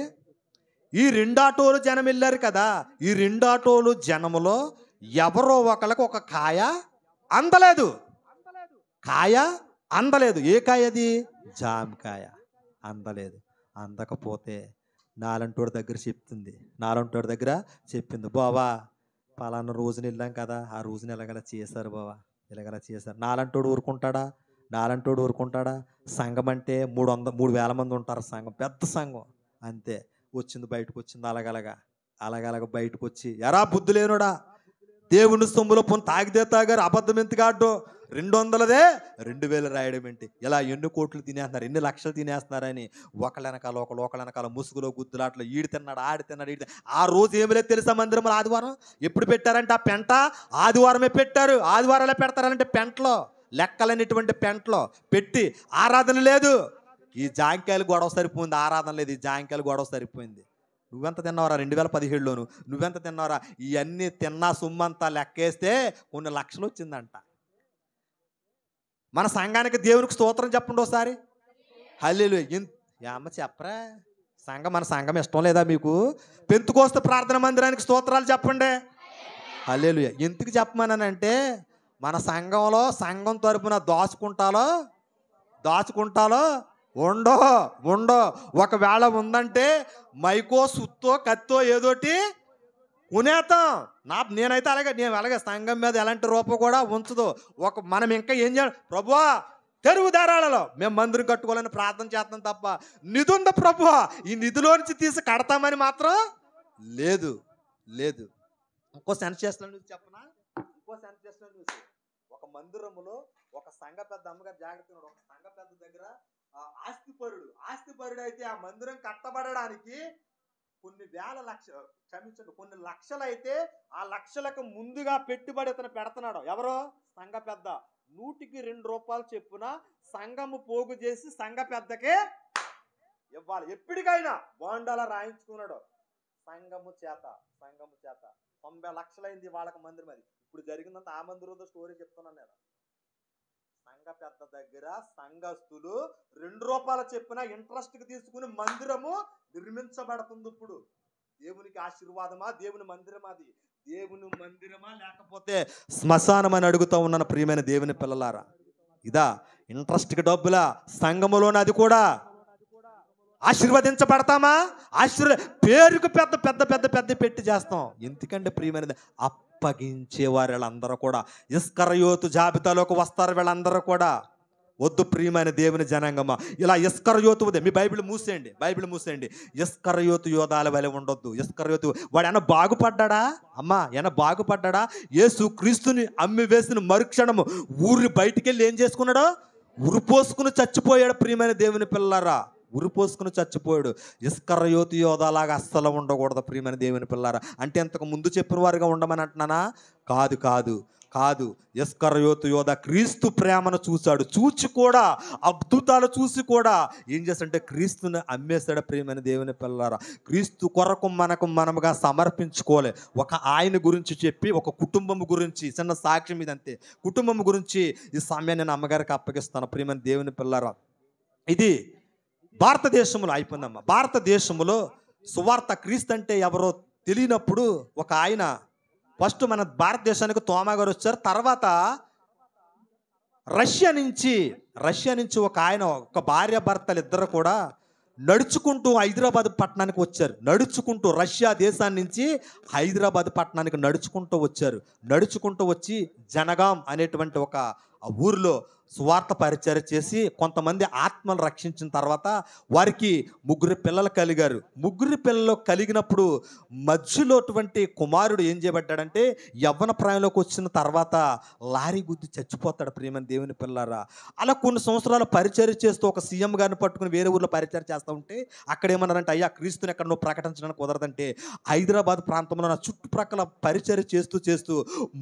ఈ 2 ఆటోలు జనం వెళ్ళారు కదా, ఈ 2 ఆటోలు జనములో ఎవరో ఒకళ్ళకి ఒక కాయ అందలేదు. ఏ కాయ అది? జామకాయ అందలేదు. అందకపోతే నాలంటోడి దగ్గర చెప్పింది, బావా పలానా రోజున వెళ్ళాం కదా, ఆ రోజున ఎలాగలా చేశారు బావా, ఇలాగలా చేశారు. నాలంటోడు ఊరుకుంటాడా? సంఘం అంటే 3,000 మంది ఉంటారు. సంఘం పెద్ద సంఘం అంతే. బయటకు వచ్చింది అలాగలగా బయటకు వచ్చి, ఎరా బుద్ధి లేనుడా, దేవుని సొమ్ములో పొన్ను తాగితే తాగారు, అబద్ధం ఎందుకు ఆడ్డు, 200దే 2000 రాయడం ఏంటి, ఇలా ఎన్ని కోట్లు తినేస్తున్నారు, ఎన్ని లక్షలు తినేస్తున్నారని ఒకళ్ళ వెనకాల ముసుగులో గుద్దులాట్లో ఈడు తిన్నాడు, ఆడి తిన్నాడు. ఆ రోజు ఏమి లేదు తెలుసా? మందిరంలో ఆదివారం ఎప్పుడు పెట్టారంటే, ఆ పెంట ఆదివారమే పెట్టారు. ఆదివారాలే పెడతారంటే పెంటలో, లెక్కలనేటువంటి పెంటలో పెట్టి ఆరాధన లేదు. ఈ జాంకాయలు గొడవ సరిపోయింది, ఆరాధన లేదు. ఈ జాంకాయలు గొడవ సరిపోయింది. నువ్వెంత తిన్నావరా 2017లోను? నువ్వెంత తిన్నావరా? ఇవన్నీ తిన్నా సొమ్మంతా లెక్కేస్తే కొన్ని లక్షలు వచ్చిందంట. మన సంఘానికి దేవునికి స్తోత్రం చెప్పండి ఒకసారి. హల్లెలూయా. అమ్మ చెప్పరా, మన సంఘం ఇష్టం లేదా మీకు? పెంతుకోస్తు ప్రార్థన మందిరానికి స్తోత్రాలు చెప్పండి. హల్లెలూయా. ఎందుకు చెప్పమనంటే, మన సంఘం తరపున దాచుకుంటాలో ఉండో ఒకవేళ ఉందంటే మైకో సుత్తో కత్తో ఏదోటి కొనేతాం. నేనైతే అలాగే సంఘం మీద ఎలాంటి రూపం కూడా ఉంచదు. మనం ఇంకా ఏం చేయాలి? ప్రభువా తెరువు దారాలలో మేము మందిరం కట్టుకోవాలని ప్రార్థన చేస్తాం తప్ప, నిధి ఉంది ప్రభువా, ఈ నిధిలో నుంచి తీసి కడతామని మాత్రం లేదు. ఇంకో సెన్స్ చేస్తున్నాను చూసి చెప్పనా? ఒక మందిరములో ఒక సంఘ పెద్ద, అమ్మగారు జాగ్రత్తగా, ఒక సంఘ పెద్ద దగ్గర ఆస్తిపరుడు అయితే ఆ మందిరం కట్టబడడానికి కొన్ని లక్షలు అయితే ఆ లక్షలకు ముందుగా పెట్టుబడి అతను పెడుతున్నాడు. ఎవరో సంఘ పెద్ద. 100కి 2 రూపాయలు చెప్పున సంఘము పోగు చేసి సంఘ పెద్దకే ఇవ్వాలి. ఎప్పటికైనా బాండాల రాయించుకున్నాడు సంఘము చేత 90 లక్షలైంది వాళ్ళకి మందిరం. అది ఇప్పుడు జరిగిందంత ఆ మందిరంతో స్టోరీ చెప్తున్నాను నేను. సంఘ పెద్ద దగ్గర సంఘస్థులు 2 రూపాయల చెప్పున ఇంట్రెస్ట్కి తీసుకుని మందిరము నిర్మించబడుతుంది. ఇప్పుడు దేవునికి ఆశీర్వాదమా, దేవుని మందిరమా? అది దేవుని మందిరమా లేకపోతే శ్మశానం అని అడుగుతూ ఉన్నాను ప్రియమైన దేవుని పిల్లలారా. ఇదా ఇంట్రెస్ట్కి డబ్బులా? సంఘములోని అది కూడా ఆశీర్వదించబడతామా? పేరుకు పెద్ద పెట్టి చేస్తాం. ఎందుకంటే ప్రియమైనది, అప్పగించే వారు వీళ్ళందరూ కూడా ఇస్కరియోతు జాబితాలోకి వస్తారు. వీళ్ళందరూ కూడా వద్దు ప్రియమైన దేవుని జనాంగమా. ఇలా ఇస్కరియోతు మీ బైబిల్ మూసేయండి. ఇస్కరియోతు యోధాల వలె ఉండొద్దు. ఇస్కరియోతు వాడు ఏమన్నా బాగుపడ్డా? అమ్మా ఏమన్నా బాగుపడ్డా? యేసు క్రీస్తుని అమ్మి వేసిన మరుక్షణము ఊరిని బయటికి వెళ్ళి ఏం చేసుకున్నాడో ఉరిపోసుకుని చచ్చిపోయాడు. ప్రియమైన దేవుని పిల్లలారా, ఉరిపోసుకుని చచ్చిపోయాడు. ఇస్కరియోతు యోధాలాగా అస్సలు ఉండకూడదు ప్రియమైన దేవుని పిల్లలారా. అంటే ఇంతకు ముందు చెప్పిన వారుగా ఉండమని అంటున్నానా? కాదు. కాదు. ఇస్కరియోతు యోధ క్రీస్తు ప్రేమను చూశాడు. చూచి కూడా, అద్భుతాలు చూసి కూడా ఏం చేస్తాడంటే క్రీస్తుని అమ్మేశాడు. ప్రియమైన దేవుని పిల్లలారా, క్రీస్తు కొరకు మనముగా సమర్పించుకోలే. ఒక ఆయన గురించి చెప్పి, ఒక కుటుంబం గురించి చిన్న సాక్ష్యం ఇదంతే. కుటుంబం గురించి ఈ సమయాన్ని నేను అమ్మగారికి అప్పగిస్తాను. ప్రియమైన దేవుని పిల్లలారా, ఇది భారతదేశంలో అయిపోయిందమ్మా. భారతదేశంలో సువార్త క్రీస్తు అంటే ఎవరో తెలియనప్పుడు ఒక ఆయన ఫస్ట్ మన భారతదేశానికి తోమా గారు వచ్చారు. తర్వాత రష్యా నుంచి ఒక ఆయన, ఒక భార్య భర్తలు ఇద్దరు కూడా నడుచుకుంటూ హైదరాబాద్ పట్టణానికి వచ్చారు. నడుచుకుంటూ రష్యా దేశాన్ని నుంచి హైదరాబాద్ పట్టణానికి నడుచుకుంటూ వచ్చారు. నడుచుకుంటూ వచ్చి జనగాం అనేటువంటి ఒక ఊరిలో సువార్త పరిచర్య చేసి కొంతమంది ఆత్మలు రక్షించిన తర్వాత వారికి 3 పిల్లలు కలిగారు. 3 పిల్లలు కలిగినప్పుడు మధ్యలో అటువంటి కుమారుడు ఏం చేయబడ్డాడంటే యవ్వన ప్రాయంలోకి వచ్చిన తర్వాత లారీ గుద్ది చచ్చిపోతాడు. ప్రియమైన దేవుని పిల్లలారా, అలా కొన్ని సంవత్సరాలు పరిచర్య చేస్తూ ఒక సీఎం గారిని పట్టుకుని వేరే ఊర్లో పరిచర్య చేస్తూ ఉంటే అక్కడ ఏమన్నారంటే, అయ్యా క్రీస్తుని ఎక్కడ నువ్వు ప్రకటించడానికి కుదరదంటే హైదరాబాద్ ప్రాంతంలో నా చుట్టుప్రక్కల పరిచర్య చేస్తూ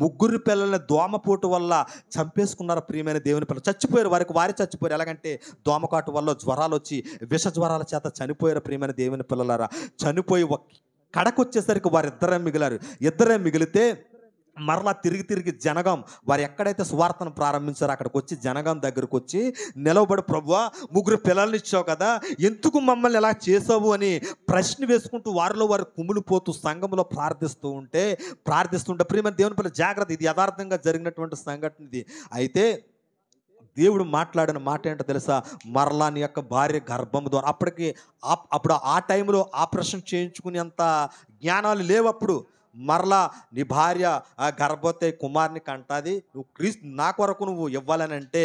3 పిల్లల్ని దోమపోటు వల్ల చంపేసుకున్నారు. ప్రియమైన దేవుని పిల్లలు చచ్చిపోయారు. వారి చచ్చిపోయారు. ఎలాగంటే దోమకాటు వల్ల జ్వరాలు వచ్చి విష జ్వరాల చేత చనిపోయారు. ప్రియమైన దేవుని పిల్లలారా, చనిపోయి కడకొచ్చేసరికి ఇద్దరే మిగిలితే మరలా తిరిగి జనగాం, వారు ఎక్కడైతే సువార్తను ప్రారంభించారో అక్కడికి వచ్చి జనగాం దగ్గరకు వచ్చి నిలవబడి, ప్రభువా 3 పిల్లల్ని ఇచ్చావు కదా, ఎందుకు మమ్మల్ని ఎలా చేసావు అని ప్రశ్న వేసుకుంటూ వారిలో వారు కుమిలిపోతూ సంఘంలో ప్రార్థిస్తుంటే ప్రియమైన దేవుని పిల్లలు జాగ్రత్త, ఇది యథార్థంగా జరిగినటువంటి సంఘటన ఇది. అయితే దేవుడు మాట్లాడిన మాట ఏంటో తెలుసా? మరలా నీ యొక్క భార్య గర్భం ద్వారా, అప్పుడు ఆ టైంలో ఆపరేషన్ చేయించుకునేంత జ్ఞానాలు లేవప్పుడు, మరలా నీ భార్య ఆ గర్భవతి కుమారుని కంటాది, నువ్వు క్రీస్తు నా కొరకు నువ్వు ఇవ్వాలని అంటే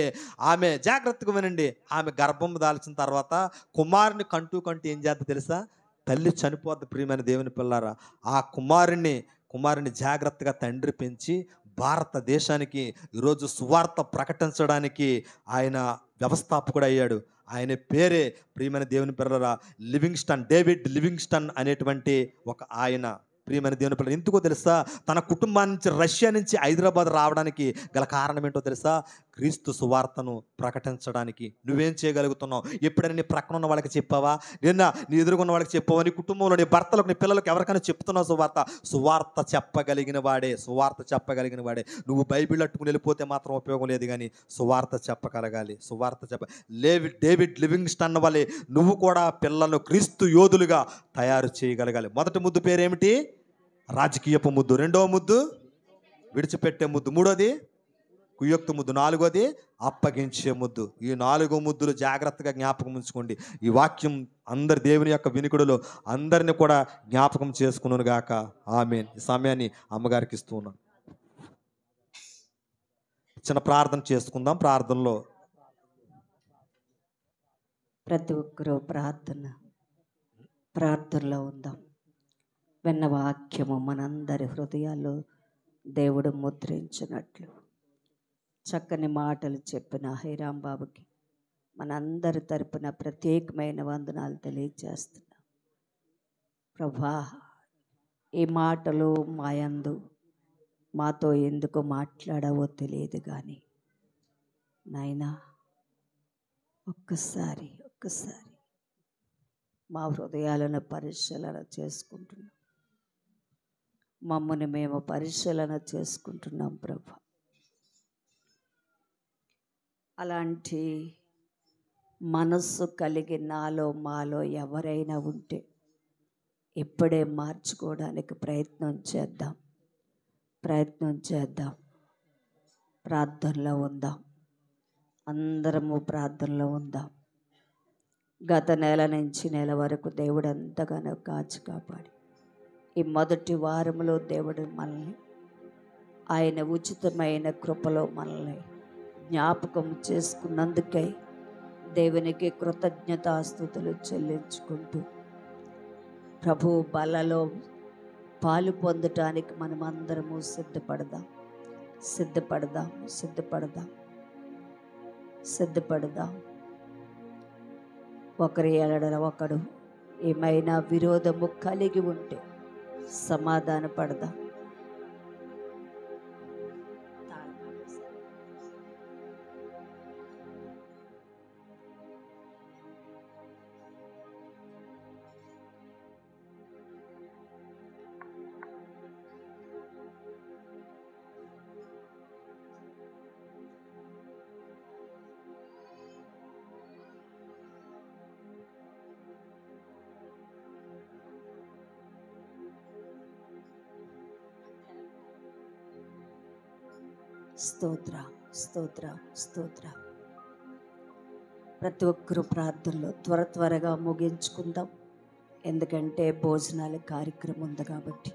ఆమె, జాగ్రత్తగా వినండి, ఆమె గర్భం దాల్చిన తర్వాత కుమారుని కంటూ ఏం చేద్దా తెలుసా? తల్లి చనిపోద్ది. ప్రియమైన దేవుని పిల్లారా, ఆ కుమారుని జాగ్రత్తగా తండ్రి పెంచి భారతదేశానికి ఈరోజు సువార్త ప్రకటించడానికి ఆయన వ్యవస్థాపకుడు అయ్యాడు. ఆయన పేరే ప్రియమైన దేవుని పిల్లరా డేవిడ్ లివింగ్స్టన్ అనేటువంటి ఒక ఆయన. ప్రియమైన దేవుని పిల్లలు, ఎందుకో తెలుసా? తన కుటుంబాన్ని నుంచి రష్యా నుంచి హైదరాబాద్ రావడానికి గల కారణం ఏంటో తెలుసా? క్రీస్తు సువార్తను ప్రకటించడానికి. నువ్వేం చేయగలుగుతున్నావు? ఎప్పుడైనా నీ ప్రక్కన ఉన్న వాళ్ళకి చెప్పావా? నీ ఎదురుగున్న వాళ్ళకి చెప్పావా? నీ కుటుంబంలో నీ భర్తలకు, నీ పిల్లలకు ఎవరికైనా చెప్తున్నావు సువార్త చెప్పగలిగిన వాడే. నువ్వు బైబిల్ అట్టుకుని వెళ్ళిపోతే మాత్రం ఉపయోగం లేదు, కానీ సువార్త చెప్పగలగాలి. డేవిడ్ లివింగ్స్టన్ వలె నువ్వు కూడా పిల్లలను క్రీస్తు యోధులుగా తయారు చేయగలగాలి. మొదటి ముద్దు పేరేమిటి? రాజకీయపు ముద్దు. రెండవ ముద్దు విడిచిపెట్టే ముద్దు. మూడోది కుయ్యొక్తు ముద్దు. నాలుగోది అప్పగించే ముద్దు. ఈ 4 ముద్దులు జాగ్రత్తగా జ్ఞాపకం ఉంచుకోండి. ఈ వాక్యం అందరి దేవుని యొక్క వినికుడులో అందరిని కూడా జ్ఞాపకం చేసుకున్నాను గాక. ఆమేన్. ఈ సమయాన్ని అమ్మగారికి ఇస్తూ ఉన్నాను. చిన్న ప్రార్థన చేసుకుందాం. ప్రార్థనలో ప్రతి ఒక్కరూ ప్రార్థనలో ఉందాం. విన్న వాక్యము మనందరి హృదయాల్లో దేవుడు ముద్రించినట్లు చక్కని మాటలు చెప్పిన హైరాం బాబుకి మనందరి తరపున ప్రత్యేకమైన వందనాలు తెలియజేస్తున్నాం. ప్రభా, ఈ మాటలు మాతో ఎందుకు మాట్లాడావో తెలియదు, కానీ నాయనా ఒక్కసారి మా హృదయాలను పరిశీలన చేసుకుంటున్నాం. మమ్మల్ని మేము పరిశీలన చేసుకుంటున్నాం ప్రభా. అలాంటి మనస్సు కలిగి మాలో ఎవరైనా ఉంటే ఇప్పుడే మార్చుకోవడానికి ప్రయత్నం చేద్దాం. ప్రార్థనలో ఉందాం. అందరము ప్రార్థనలో ఉందాం. గత నెల నుంచి నెల వరకు దేవుడు ఎంతగానో కాచి కాపాడి ఈ మొదటి వారంలో దేవుడు మనల్ని ఆయన ఉచితమైన కృపలో మనల్ని జ్ఞాపకం చేసుకున్నందుకై దేవునికి కృతజ్ఞతాస్తుతులు చెల్లించుకుంటూ ప్రభు బలలో పాలు పొందటానికి మనమందరము సిద్ధపడదాం. ఒకరి ఎడల ఒకడు ఏమైనా విరోధము కలిగి ఉంటే సమాధాన పడదాం. స్తోత్ర, స్తోత్ర, స్తోత్ర. ప్రతి ఒక్కరూ ప్రార్థనలో త్వరగా ముగించుకుందాం. ఎందుకంటే భోజనాల కార్యక్రమం ఉంది కాబట్టి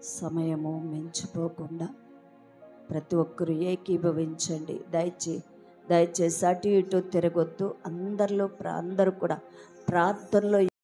సమయము మించిపోకుండా ప్రతి ఒక్కరూ ఏకీభవించండి. దయచేసి అటు ఇటు తిరగొద్దు. అందరూ కూడా ప్రార్థనలో